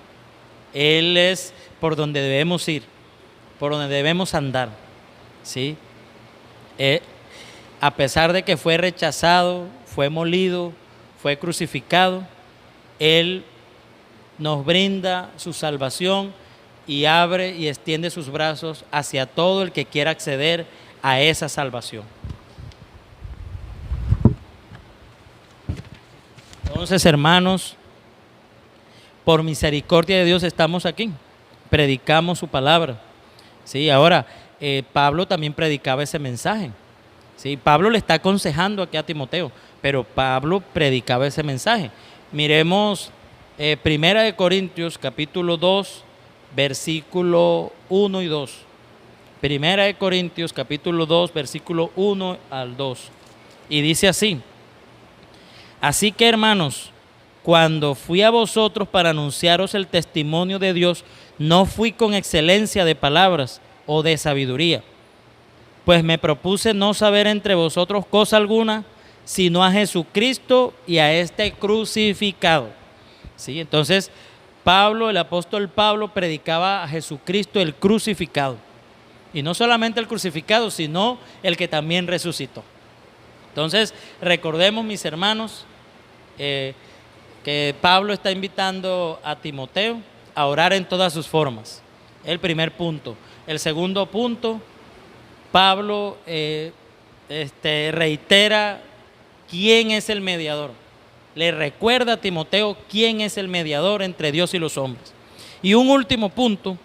Él es por donde debemos ir, por donde debemos andar, ¿sí? A pesar de que fue rechazado, fue molido, fue crucificado, Él nos brinda su salvación y abre y extiende sus brazos hacia todo el que quiera acceder a esa salvación. Entonces, hermanos, por misericordia de Dios estamos aquí, predicamos su palabra. Sí, ahora, Pablo también predicaba ese mensaje. Sí, Pablo le está aconsejando aquí a Timoteo, pero Pablo predicaba ese mensaje. Miremos Primera de Corintios, capítulo 2, versículo 1 y 2. Primera de Corintios, capítulo 2, versículo 1 al 2. Y dice así: así que, hermanos, cuando fui a vosotros para anunciaros el testimonio de Dios, no fui con excelencia de palabras o de sabiduría, pues me propuse no saber entre vosotros cosa alguna, sino a Jesucristo y a este crucificado. ¿Sí? Entonces, Pablo, el apóstol Pablo, predicaba a Jesucristo el crucificado. Y no solamente el crucificado, sino el que también resucitó. Entonces, recordemos, mis hermanos, que Pablo está invitando a Timoteo a orar en todas sus formas. El primer punto. El segundo punto, Pablo reitera quién es el mediador. Le recuerda a Timoteo quién es el mediador entre Dios y los hombres. Y un último punto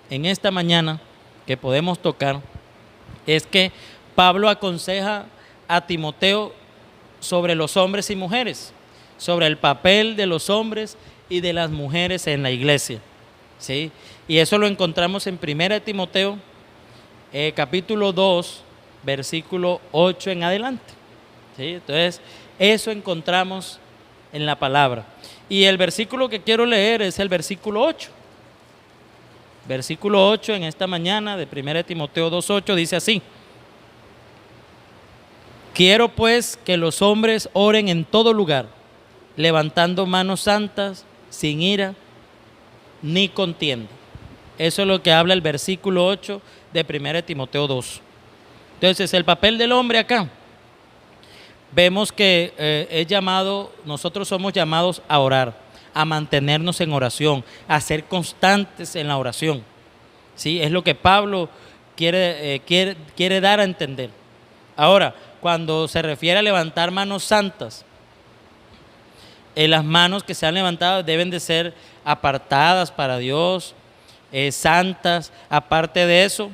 en esta mañana que podemos tocar es que Pablo aconseja a Timoteo sobre los hombres y mujeres, sobre el papel de los hombres y de las mujeres en la iglesia. ¿Sí? Y eso lo encontramos en 1 Timoteo, capítulo 2, versículo 8 en adelante. ¿Sí? Entonces, eso encontramos en la palabra. Y el versículo que quiero leer es el versículo 8. Versículo 8 en esta mañana de 1 Timoteo 2:8 dice así: quiero pues que los hombres oren en todo lugar, levantando manos santas, sin ira ni contienda. Eso es lo que habla el versículo 8 de 1 Timoteo 2. Entonces, el papel del hombre acá, vemos que es llamado, nosotros somos llamados a orar, a mantenernos en oración, a ser constantes en la oración. ¿Sí? Es lo que Pablo quiere dar a entender. Ahora, cuando se refiere a levantar manos santas, las manos que se han levantado deben de ser apartadas para Dios, santas. Aparte de eso,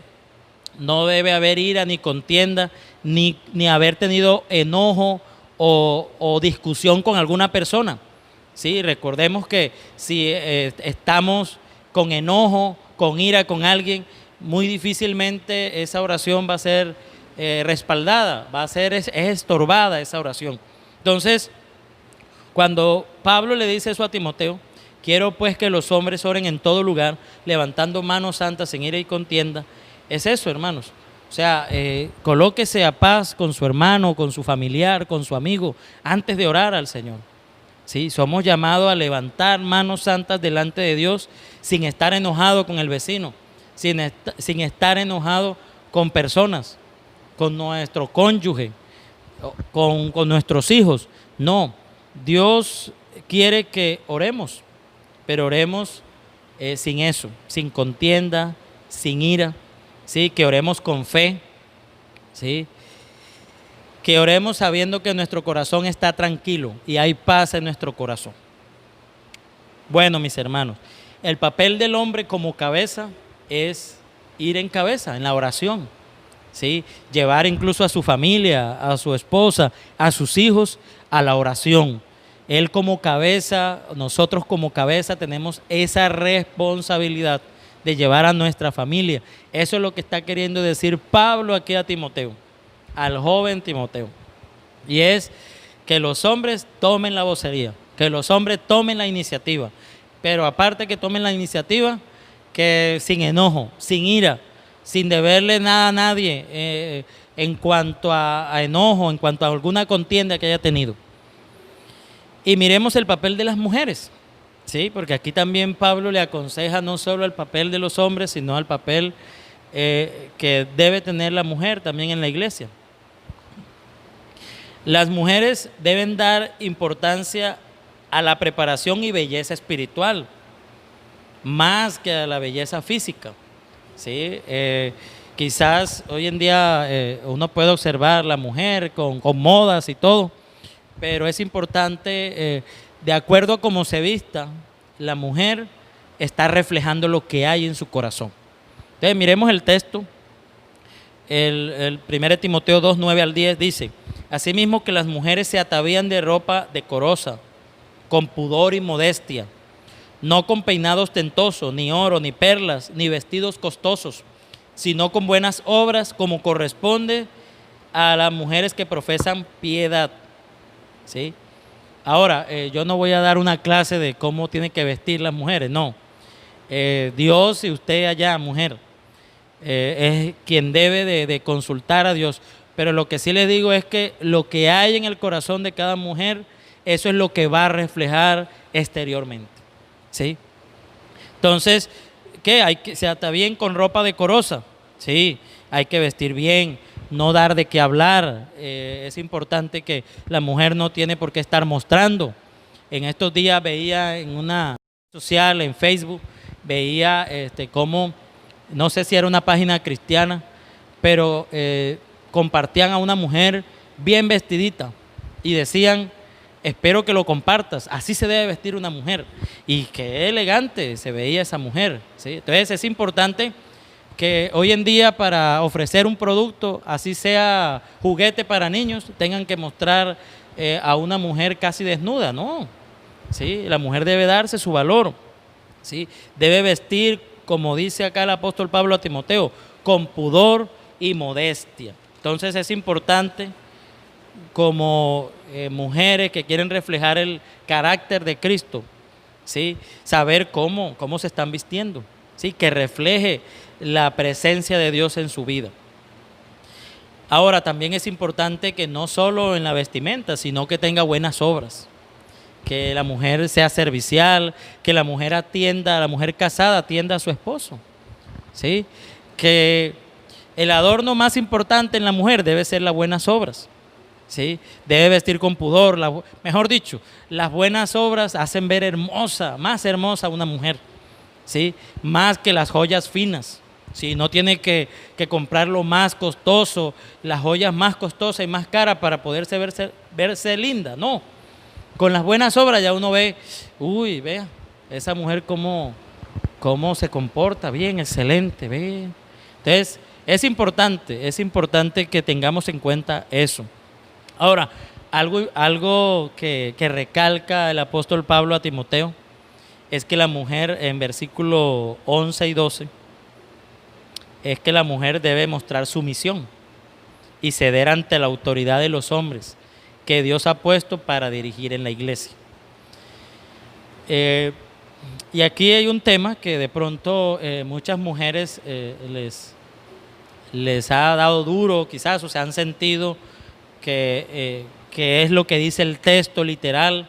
no debe haber ira ni contienda, ni haber tenido enojo o discusión con alguna persona. Sí, recordemos que si estamos con enojo, con ira con alguien, muy difícilmente esa oración va a ser respaldada, va a ser estorbada esa oración. Entonces, cuando Pablo le dice eso a Timoteo, quiero pues que los hombres oren en todo lugar, levantando manos santas en ira y contienda, es eso, hermanos. O sea, colóquese a paz con su hermano, con su familiar, con su amigo, antes de orar al Señor. ¿Sí? Somos llamados a levantar manos santas delante de Dios sin estar enojado con el vecino, sin estar enojado con personas, con nuestro cónyuge, con nuestros hijos. No, Dios quiere que oremos, pero oremos sin eso, sin contienda, sin ira, ¿sí? Que oremos con fe, ¿sí? Que oremos sabiendo que nuestro corazón está tranquilo y hay paz en nuestro corazón. Bueno, mis hermanos, el papel del hombre como cabeza es ir en cabeza, en la oración, ¿sí? Llevar incluso a su familia, a su esposa, a sus hijos a la oración. Él como cabeza, nosotros como cabeza tenemos esa responsabilidad de llevar a nuestra familia. Eso es lo que está queriendo decir Pablo aquí a Timoteo, al joven Timoteo. Y es que los hombres tomen la vocería, que los hombres tomen la iniciativa. Pero aparte que tomen la iniciativa, que sin enojo, sin ira, sin deberle nada a nadie en cuanto a enojo, en cuanto a alguna contienda que haya tenido. Y miremos el papel de las mujeres, ¿sí? Porque aquí también Pablo le aconseja no solo el papel de los hombres, sino el papel que debe tener la mujer también en la iglesia. Las mujeres deben dar importancia a la preparación y belleza espiritual, más que a la belleza física, ¿sí? Quizás hoy en día uno puede observar la mujer con modas y todo, pero es importante, de acuerdo a cómo se vista, la mujer está reflejando lo que hay en su corazón. Entonces miremos el texto, el 1 Timoteo 2, 9 al 10 dice: asimismo que las mujeres se atavían de ropa decorosa, con pudor y modestia, no con peinados tentosos, ni oro, ni perlas, ni vestidos costosos, sino con buenas obras, como corresponde a las mujeres que profesan piedad. ¿Sí? Ahora, yo no voy a dar una clase de cómo tienen que vestir las mujeres, no. Dios y usted allá, mujer, es quien debe de consultar a Dios. Pero lo que sí les digo es que lo que hay en el corazón de cada mujer, eso es lo que va a reflejar exteriormente. ¿Sí? Entonces, ¿qué? Se ata bien con ropa decorosa. Sí, hay que vestir bien, no dar de qué hablar. Es importante que la mujer no tiene por qué estar mostrando. En estos días veía en una red social, en Facebook, veía cómo, no sé si era una página cristiana, pero compartían a una mujer bien vestidita y decían: espero que lo compartas, así se debe vestir una mujer. Y qué elegante se veía esa mujer, ¿sí? Entonces es importante que hoy en día, para ofrecer un producto, así sea juguete para niños, tengan que mostrar a una mujer casi desnuda, ¿no? ¿Sí? La mujer debe darse su valor, ¿sí? Debe vestir, como dice acá el apóstol Pablo a Timoteo, con pudor y modestia. Entonces es importante, como mujeres que quieren reflejar el carácter de Cristo, ¿sí?, saber cómo se están vistiendo, ¿sí?, que refleje la presencia de Dios en su vida. Ahora, también es importante que no solo en la vestimenta, sino que tenga buenas obras, que la mujer sea servicial, que la mujer atienda, la mujer casada atienda a su esposo, ¿sí?, que el adorno más importante en la mujer debe ser las buenas obras, ¿sí?, debe vestir con pudor. Mejor dicho, las buenas obras hacen ver hermosa, más hermosa a una mujer, ¿sí?, más que las joyas finas. Sí, no tiene que comprar lo más costoso, las joyas más costosas y más caras para poderse verse linda. No, con las buenas obras ya uno ve, uy, vea, esa mujer cómo se comporta, bien, excelente, ve. Entonces, es importante que tengamos en cuenta eso. Ahora, algo que recalca el apóstol Pablo a Timoteo es que la mujer, en versículo 11 y 12, es que la mujer debe mostrar sumisión y ceder ante la autoridad de los hombres que Dios ha puesto para dirigir en la iglesia. Y aquí hay un tema que de pronto muchas mujeres les ha dado duro quizás, o se han sentido que es lo que dice el texto literal,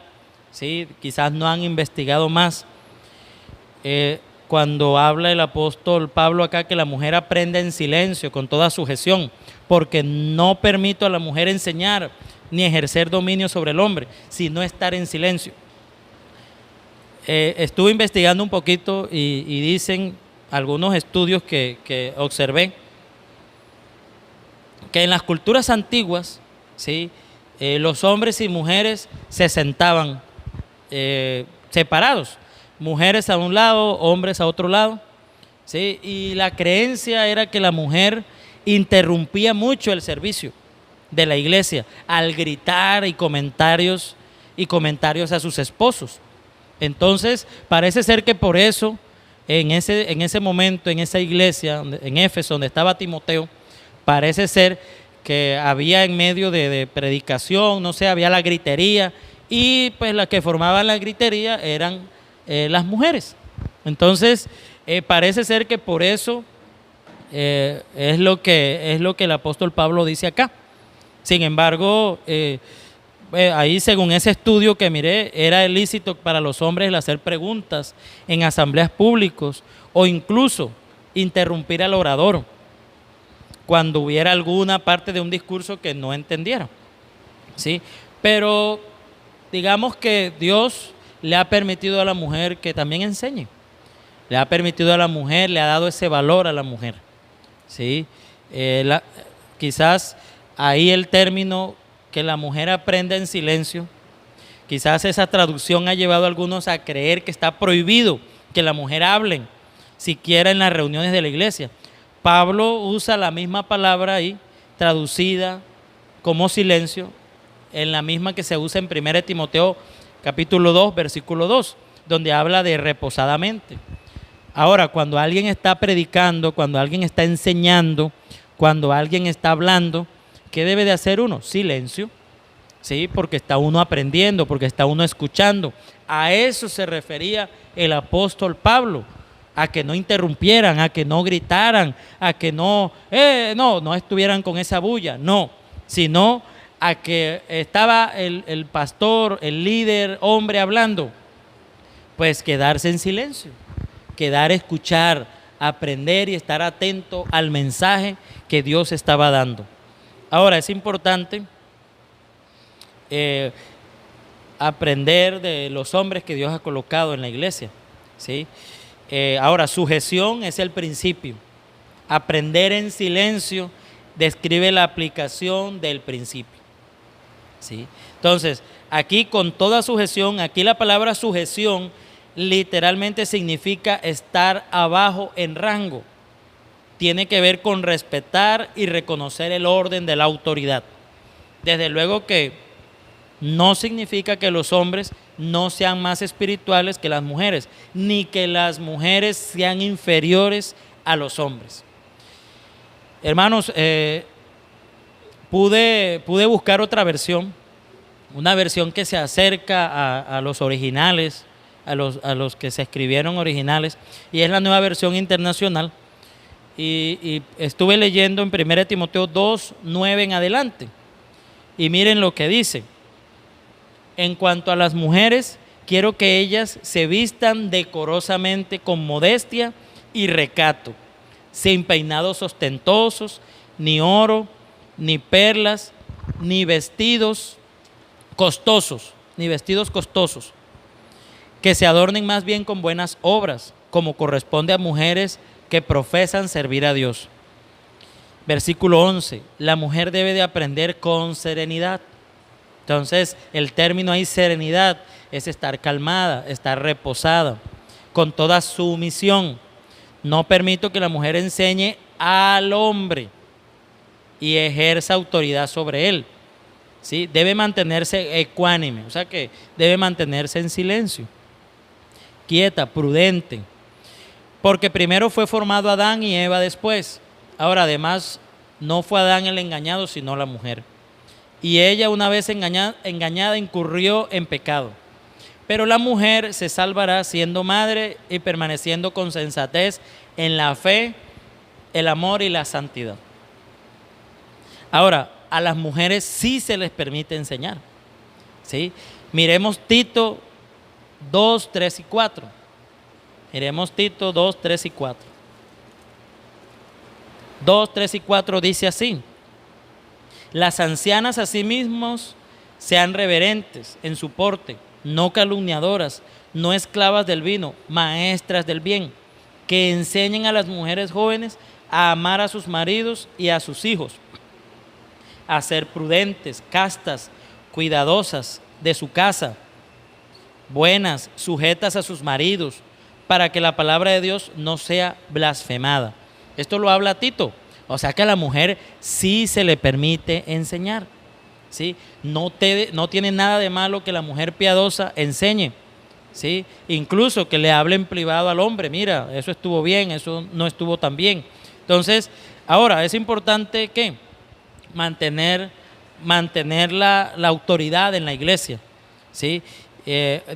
¿sí? Quizás no han investigado más. Cuando habla el apóstol Pablo acá que la mujer aprende en silencio, con toda sujeción, porque no permito a la mujer enseñar ni ejercer dominio sobre el hombre, sino estar en silencio. Estuve investigando un poquito y dicen algunos estudios que observé que en las culturas antiguas, ¿sí?, los hombres y mujeres se sentaban separados, mujeres a un lado, hombres a otro lado, ¿sí?, y la creencia era que la mujer interrumpía mucho el servicio de la iglesia al gritar y comentarios a sus esposos. Entonces parece ser que por eso en ese momento, en esa iglesia, en Éfeso, donde estaba Timoteo, parece ser que había en medio de predicación, no sé, había la gritería, y pues las que formaban la gritería eran las mujeres. Entonces parece ser que por eso es lo que el apóstol Pablo dice acá. Sin embargo, ahí según ese estudio que miré, era ilícito para los hombres el hacer preguntas en asambleas públicas o incluso interrumpir al orador cuando hubiera alguna parte de un discurso que no entendiera, ¿sí? Pero digamos que Dios le ha permitido a la mujer que también enseñe, le ha permitido a la mujer, le ha dado ese valor a la mujer, ¿sí? Quizás ahí el término que la mujer aprenda en silencio Quizás esa traducción ha llevado a algunos a creer que está prohibido que la mujer hable, siquiera en las reuniones de la iglesia. Pablo usa la misma palabra ahí, traducida como silencio, en la misma que se usa en 1 Timoteo capítulo 2, versículo 2, donde habla de reposadamente. Ahora, cuando alguien está predicando, cuando alguien está enseñando, cuando alguien está hablando, ¿qué debe de hacer uno? Silencio, ¿sí? Porque está uno aprendiendo, porque está uno escuchando. A eso se refería el apóstol Pablo, a que no interrumpieran, a que no gritaran, a que no estuvieran con esa bulla, no, sino a que estaba el pastor, el líder, hombre hablando, pues quedarse en silencio, quedar a escuchar, aprender y estar atento al mensaje que Dios estaba dando. Ahora, es importante aprender de los hombres que Dios ha colocado en la iglesia, ¿sí? Ahora, sujeción es el principio. Aprender en silencio describe la aplicación del principio, ¿sí? Entonces, aquí con toda sujeción, aquí la palabra sujeción literalmente significa estar abajo en rango. Tiene que ver con respetar y reconocer el orden de la autoridad. Desde luego que no significa que los hombres no sean más espirituales que las mujeres, ni que las mujeres sean inferiores a los hombres. Hermanos, pude buscar otra versión, una versión que se acerca a los originales, a los que se escribieron originales, y es la Nueva Versión Internacional. Y estuve leyendo en 1 Timoteo 2, 9 en adelante, y miren lo que dice. En cuanto a las mujeres, quiero que ellas se vistan decorosamente con modestia y recato, sin peinados ostentosos, ni oro, ni perlas, ni vestidos costosos, que se adornen más bien con buenas obras, como corresponde a mujeres que profesan servir a Dios. Versículo 11, la mujer debe de aprender con serenidad. Entonces, el término ahí, serenidad, es estar calmada, estar reposada, con toda sumisión. No permito que la mujer enseñe al hombre y ejerza autoridad sobre él, ¿sí? Debe mantenerse ecuánime, o sea que debe mantenerse en silencio, quieta, prudente, porque primero fue formado Adán y Eva después. Ahora, además, no fue Adán el engañado, sino la mujer. Y ella, una vez engañada, incurrió en pecado. Pero la mujer se salvará siendo madre y permaneciendo con sensatez en la fe, el amor y la santidad. Ahora, a las mujeres sí se les permite enseñar, ¿sí? Miremos Tito 2, 3 y 4. Miremos Tito 2, 3 y 4. 2, 3 y 4 dice así: las ancianas asimismo sean reverentes en su porte, no calumniadoras, no esclavas del vino, maestras del bien, que enseñen a las mujeres jóvenes a amar a sus maridos y a sus hijos, a ser prudentes, castas, cuidadosas de su casa, buenas, sujetas a sus maridos, para que la palabra de Dios no sea blasfemada. Esto lo habla Tito. O sea que a la mujer sí se le permite enseñar, ¿sí? No tiene nada de malo que la mujer piadosa enseñe, ¿sí? Incluso que le hable en privado al hombre, mira, eso estuvo bien, eso no estuvo tan bien. Entonces, ahora es importante que mantener la autoridad en la iglesia, ¿sí?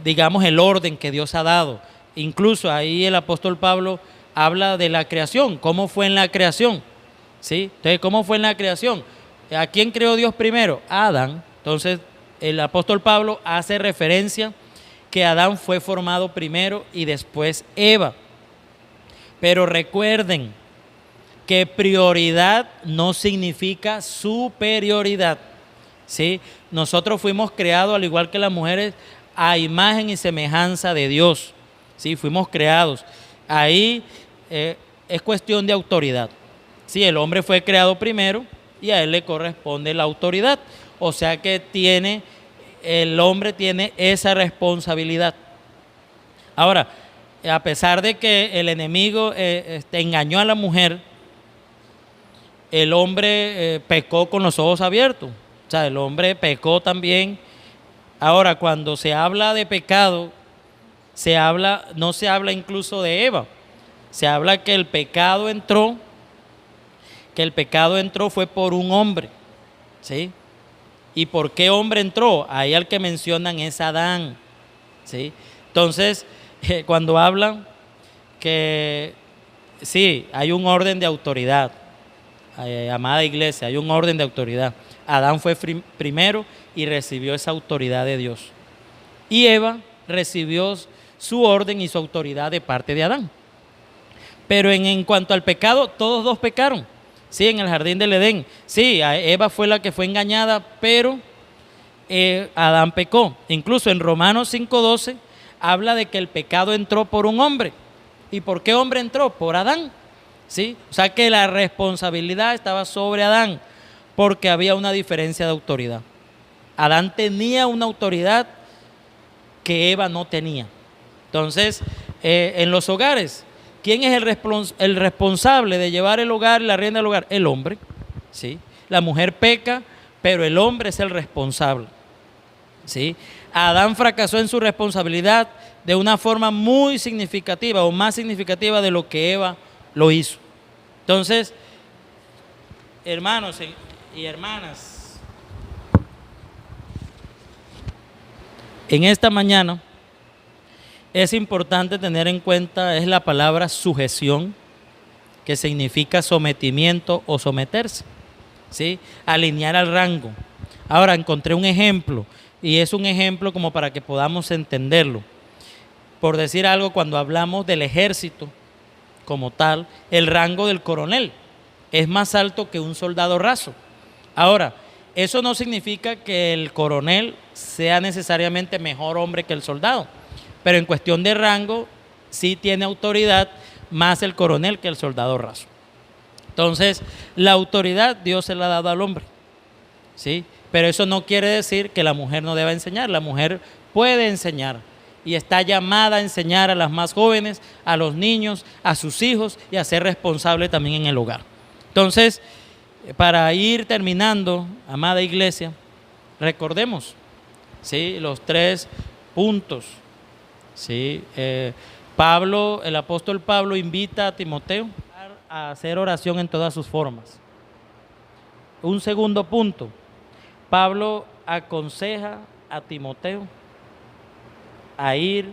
Digamos el orden que Dios ha dado. Incluso ahí el apóstol Pablo habla de la creación, cómo fue en la creación, ¿sí? Entonces, ¿cómo fue en la creación? ¿A quién creó Dios primero? A Adán. Entonces, el apóstol Pablo hace referencia que Adán fue formado primero y después Eva. Pero recuerden que prioridad no significa superioridad, ¿sí? Nosotros fuimos creados, al igual que las mujeres, a imagen y semejanza de Dios, ¿sí? Fuimos creados. Ahí es cuestión de autoridad. Sí, el hombre fue creado primero y a él le corresponde la autoridad. O sea que tiene el hombre tiene esa responsabilidad. Ahora, a pesar de que el enemigo engañó a la mujer, el hombre pecó con los ojos abiertos. O sea, el hombre pecó también. Ahora, cuando se habla de pecado, no se habla incluso de Eva. Se habla que el pecado entró fue por un hombre, ¿sí? ¿Y por qué hombre entró? Ahí al que mencionan es Adán, ¿sí? Entonces, cuando hablan que sí, hay un orden de autoridad, amada iglesia, hay un orden de autoridad. Adán fue primero y recibió esa autoridad de Dios. Y Eva recibió su orden y su autoridad de parte de Adán. Pero en cuanto al pecado, todos dos pecaron. Sí, en el jardín del Edén. Sí, Eva fue la que fue engañada, pero Adán pecó. Incluso en Romanos 5:12 habla de que el pecado entró por un hombre. ¿Y por qué hombre entró? Por Adán. ¿Sí? O sea que la responsabilidad estaba sobre Adán, porque había una diferencia de autoridad. Adán tenía una autoridad que Eva no tenía. Entonces, en los hogares, ¿quién es el responsable de llevar el hogar y la rienda del hogar? El hombre, ¿sí? La mujer peca, pero el hombre es el responsable, ¿sí? Adán fracasó en su responsabilidad de una forma muy significativa o más significativa de lo que Eva lo hizo. Entonces, hermanos y hermanas, en esta mañana es importante tener en cuenta, es la palabra sujeción, que significa sometimiento o someterse, ¿sí? Alinear al rango. Ahora encontré un ejemplo, y es un ejemplo como para que podamos entenderlo. Por decir algo, cuando hablamos del ejército como tal, el rango del coronel es más alto que un soldado raso. Ahora, eso no significa que el coronel sea necesariamente mejor hombre que el soldado, pero en cuestión de rango sí tiene autoridad más el coronel que el soldado raso. Entonces, la autoridad Dios se la ha dado al hombre, ¿sí? Pero eso no quiere decir que la mujer no deba enseñar. La mujer puede enseñar y está llamada a enseñar a las más jóvenes, a los niños, a sus hijos y a ser responsable también en el hogar. Entonces, para ir terminando, amada iglesia, recordemos, ¿sí?, los 3 puntos. ¿Sí? El apóstol Pablo invita a Timoteo a hacer oración en todas sus formas. Un segundo punto, Pablo aconseja a Timoteo a ir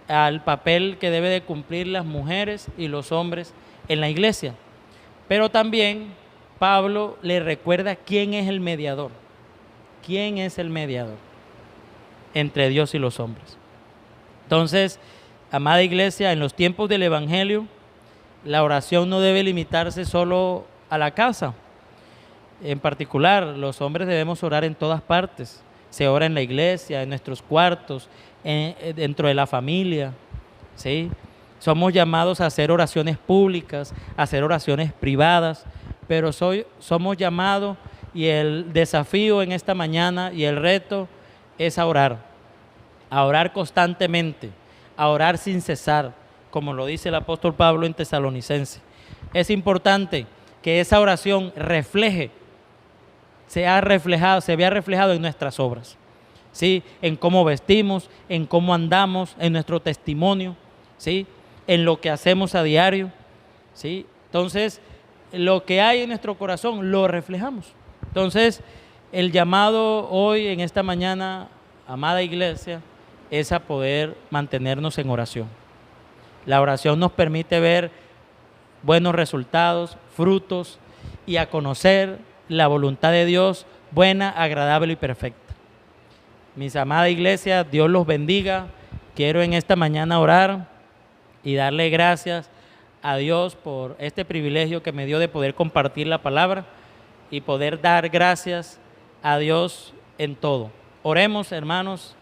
al papel que debe de cumplir las mujeres y los hombres en la iglesia. Pero también Pablo le recuerda quién es el mediador. ¿Quién es el mediador entre Dios y los hombres? Entonces, amada iglesia, en los tiempos del Evangelio, la oración no debe limitarse solo a la casa. En particular, los hombres debemos orar en todas partes. Se ora en la iglesia, en nuestros cuartos, dentro de la familia, ¿sí? Somos llamados a hacer oraciones públicas, a hacer oraciones privadas, pero somos llamados, y el desafío en esta mañana y el reto es a orar constantemente, a orar sin cesar, como lo dice el apóstol Pablo en Tesalonicenses. Es importante que esa oración se vea reflejado en nuestras obras, ¿sí? En cómo vestimos, en cómo andamos, en nuestro testimonio, ¿sí?, en lo que hacemos a diario, ¿sí? Entonces, lo que hay en nuestro corazón lo reflejamos. Entonces, el llamado hoy, en esta mañana, amada iglesia, es a poder mantenernos en oración. La oración nos permite ver buenos resultados, frutos, y a conocer la voluntad de Dios buena, agradable y perfecta. Mis amadas iglesias, Dios los bendiga. Quiero en esta mañana orar y darle gracias a Dios por este privilegio que me dio de poder compartir la palabra y poder dar gracias a Dios en todo. Oremos, hermanos,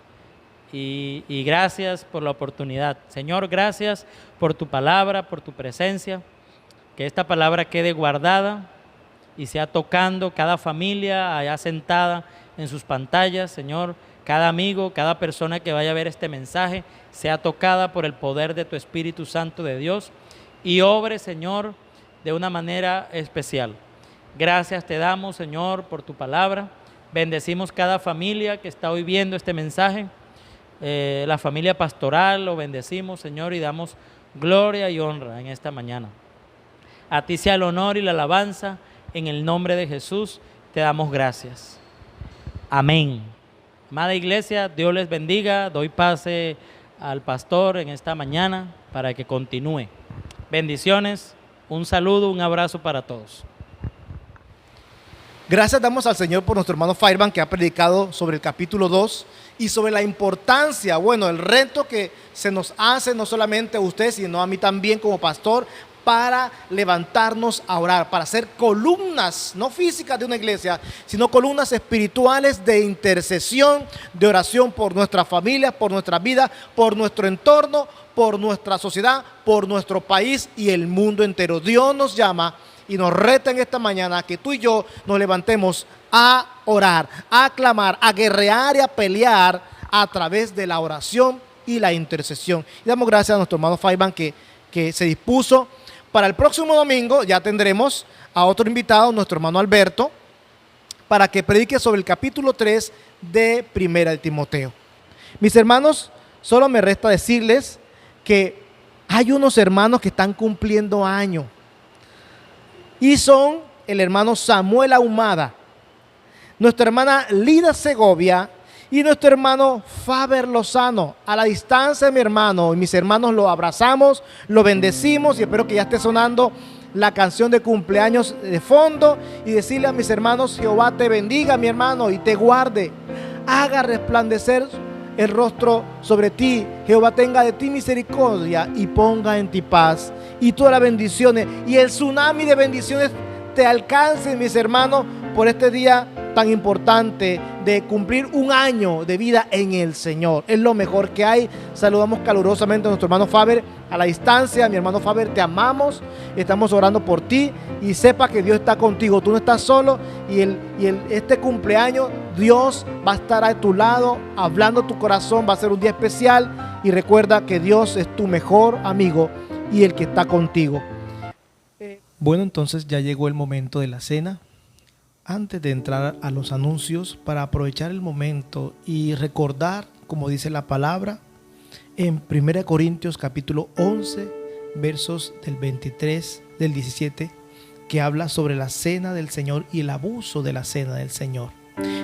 y gracias por la oportunidad. Señor, gracias por tu palabra, por tu presencia. Que esta palabra quede guardada y sea tocando cada familia allá sentada en sus pantallas, Señor. Cada amigo, cada persona que vaya a ver este mensaje sea tocada por el poder de tu Espíritu Santo de Dios y obre, Señor, de una manera especial. Gracias te damos, Señor, por tu palabra. Bendecimos cada familia que está hoy viendo este mensaje. La familia pastoral lo bendecimos, Señor, y damos gloria y honra en esta mañana. A ti sea el honor y la alabanza. En el nombre de Jesús te damos gracias. Amén. Amada iglesia, Dios les bendiga. Doy pase al pastor en esta mañana para que continúe. Bendiciones, un saludo, un abrazo para todos. Gracias damos al Señor por nuestro hermano Fireman, que ha predicado sobre el capítulo 2 y sobre la importancia, el reto que se nos hace no solamente a usted, sino a mí también como pastor, para levantarnos a orar, para ser columnas, no físicas de una iglesia, sino columnas espirituales de intercesión, de oración por nuestras familias, por nuestra vida, por nuestro entorno, por nuestra sociedad, por nuestro país y el mundo entero. Dios nos llama y nos reta en esta mañana que tú y yo nos levantemos a orar, a clamar, a guerrear y a pelear a través de la oración y la intercesión. Y damos gracias a nuestro hermano Fireman que se dispuso. Para el próximo domingo ya tendremos a otro invitado, nuestro hermano Alberto, para que predique sobre el capítulo 3 de Primera de Timoteo. Mis hermanos, solo me resta decirles que hay unos hermanos que están cumpliendo años y son el hermano Samuel Ahumada, nuestra hermana Lida Segovia y nuestro hermano Faber Lozano. A la distancia, mi hermano y mis hermanos, lo abrazamos, lo bendecimos y espero que ya esté sonando la canción de cumpleaños de fondo y decirle a mis hermanos: Jehová te bendiga, mi hermano, y te guarde, haga resplandecer el rostro sobre ti, Jehová tenga de ti misericordia y ponga en ti paz, y todas las bendiciones y el tsunami de bendiciones te alcancen, mis hermanos, por este día tan importante de cumplir un año de vida en el Señor. Es lo mejor que hay. Saludamos calurosamente a nuestro hermano Faber a la distancia. Mi hermano Faber, te amamos, estamos orando por ti y sepa que Dios está contigo, tú no estás solo y este cumpleaños Dios va a estar a tu lado, hablando tu corazón, va a ser un día especial y recuerda que Dios es tu mejor amigo y el que está contigo. Bueno, entonces ya llegó el momento de la cena. Antes de entrar a los anuncios, para aprovechar el momento y recordar, como dice la palabra, en 1 Corintios capítulo 11, versos del 23, del 17, que habla sobre la cena del Señor y el abuso de la cena del Señor.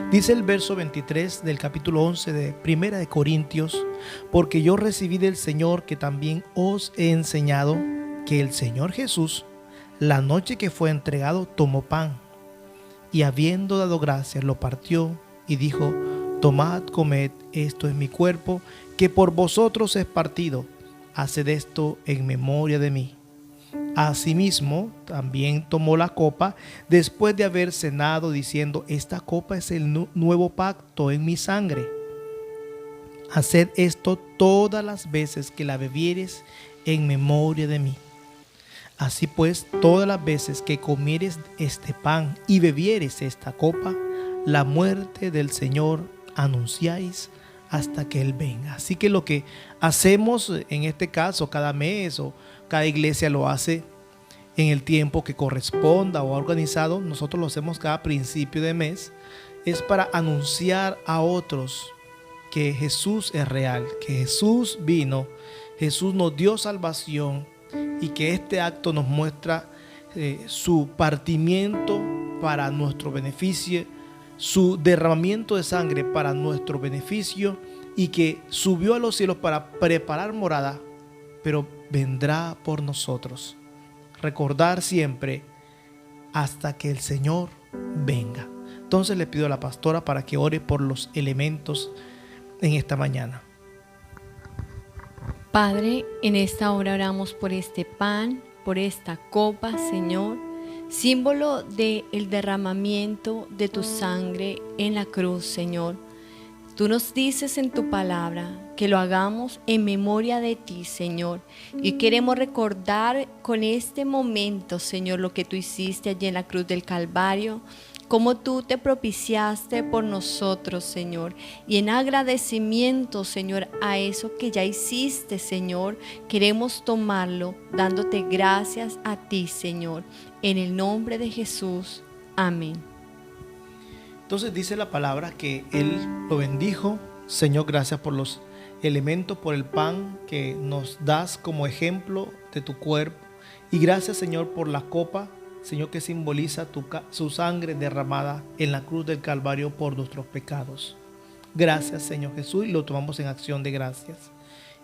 Dice el verso 23 del capítulo 11 de 1 Corintios: porque yo recibí del Señor que también os he enseñado, que el Señor Jesús, la noche que fue entregado, tomó pan, y habiendo dado gracias, lo partió y dijo: tomad, comed, esto es mi cuerpo, que por vosotros es partido, haced esto en memoria de mí. Asimismo, también tomó la copa después de haber cenado, diciendo: esta copa es el nuevo pacto en mi sangre. Haced esto todas las veces que la bebiereis en memoria de mí. Así pues, todas las veces que comieres este pan y bebieres esta copa, la muerte del Señor anunciáis hasta que Él venga. Así que lo que hacemos en este caso cada mes o cada iglesia lo hace en el tiempo que corresponda o organizado, nosotros lo hacemos cada principio de mes, es para anunciar a otros que Jesús es real, que Jesús vino, Jesús nos dio salvación, y que este acto nos muestra su partimiento para nuestro beneficio, su derramamiento de sangre para nuestro beneficio, y que subió a los cielos para preparar morada, pero vendrá por nosotros. Recordar siempre hasta que el Señor venga. Entonces le pido a la pastora para que ore por los elementos en esta mañana. Padre, en esta hora oramos por este pan, por esta copa, Señor, símbolo del derramamiento de tu sangre en la cruz, Señor. Tú nos dices en tu palabra que lo hagamos en memoria de ti, Señor. Y queremos recordar con este momento, Señor, lo que tú hiciste allí en la cruz del Calvario, cómo tú te propiciaste por nosotros, Señor. Y en agradecimiento, Señor, a eso que ya hiciste, Señor, queremos tomarlo dándote gracias a ti, Señor. En el nombre de Jesús. Amén. Entonces dice la palabra que Él lo bendijo. Señor, gracias por los elementos, por el pan que nos das como ejemplo de tu cuerpo. Y gracias, Señor, por la copa, Señor, que simboliza su sangre derramada en la cruz del Calvario por nuestros pecados. Gracias, Señor Jesús, y lo tomamos en acción de gracias.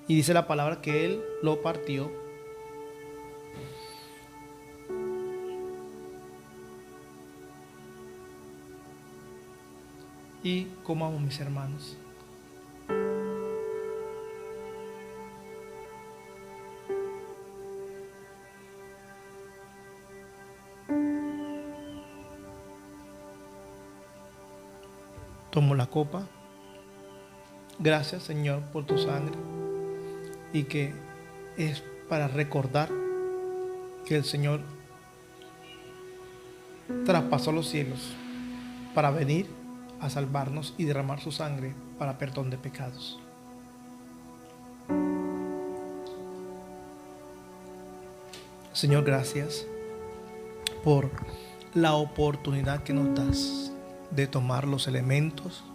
Y dice la palabra que Él lo partió. Y comamos, mis hermanos. Tomo la copa. Gracias, Señor, por tu sangre, y que es para recordar que el Señor traspasó los cielos para venir a salvarnos y derramar su sangre para perdón de pecados. Señor, gracias por la oportunidad que nos das de tomar los elementos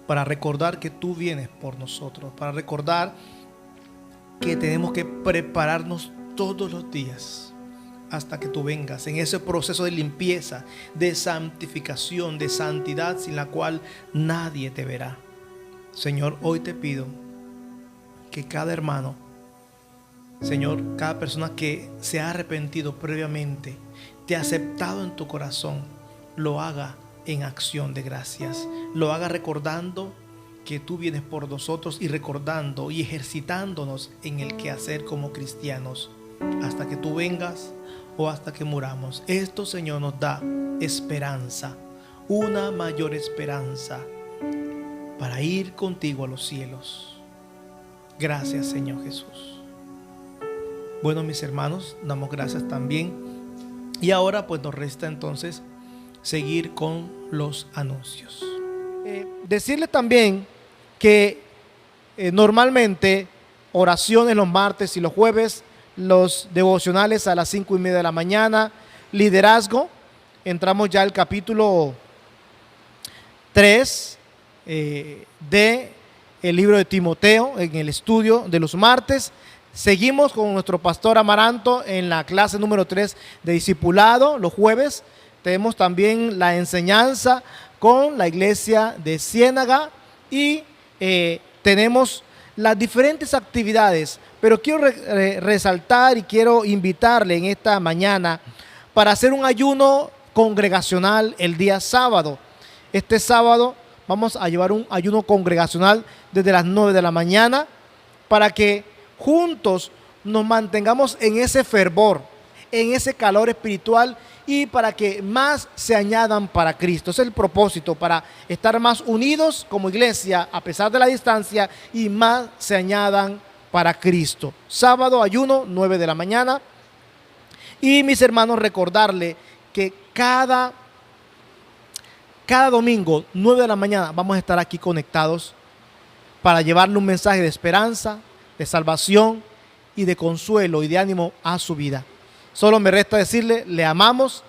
para recordar que tú vienes por nosotros, para recordar que tenemos que prepararnos todos los días hasta que tú vengas, en ese proceso de limpieza, de santificación, de santidad, sin la cual nadie te verá. Señor, hoy te pido que cada hermano, Señor, cada persona que se ha arrepentido previamente, te ha aceptado en tu corazón, lo haga en acción de gracias, lo haga recordando que tú vienes por nosotros y recordando y ejercitándonos en el quehacer como cristianos hasta que tú vengas o hasta que muramos. Esto, Señor, nos da esperanza, una mayor esperanza para ir contigo a los cielos. Gracias, Señor Jesús. Bueno, mis hermanos, damos gracias también. Y ahora pues nos resta entonces seguir con los anuncios. Decirles también que normalmente oraciones los martes y los jueves, los devocionales a las 5:30 de la mañana, liderazgo, entramos ya al capítulo 3 de el libro de Timoteo en el estudio de los martes. Seguimos con nuestro pastor Amaranto en la clase número 3 de discipulado los jueves. Tenemos también la enseñanza con la iglesia de Ciénaga y tenemos las diferentes actividades. Pero quiero resaltar y quiero invitarle en esta mañana para hacer un ayuno congregacional el día sábado. Este sábado vamos a llevar un ayuno congregacional desde las 9 de la mañana para que juntos nos mantengamos en ese fervor, en ese calor espiritual y para que más se añadan para Cristo. Ese es el propósito, para estar más unidos como iglesia a pesar de la distancia y más se añadan para Cristo. Sábado ayuno 9 de la mañana. Y mis hermanos, recordarle que cada domingo 9 de la mañana vamos a estar aquí conectados para llevarle un mensaje de esperanza, de salvación y de consuelo y de ánimo a su vida. Solo me resta decirle, le amamos,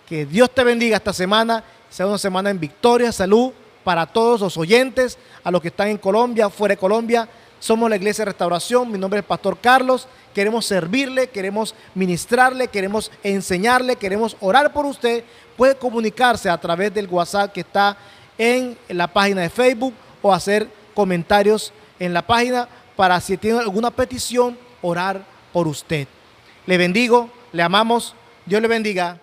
que Dios te bendiga esta semana, sea una semana en victoria, salud para todos los oyentes, a los que están en Colombia, fuera de Colombia. Somos la Iglesia de Restauración, mi nombre es el Pastor Carlos, queremos servirle, queremos ministrarle, queremos enseñarle, queremos orar por usted. Puede comunicarse a través del WhatsApp que está en la página de Facebook o hacer comentarios en la página para, si tiene alguna petición, orar por usted. Le bendigo, le amamos, Dios le bendiga.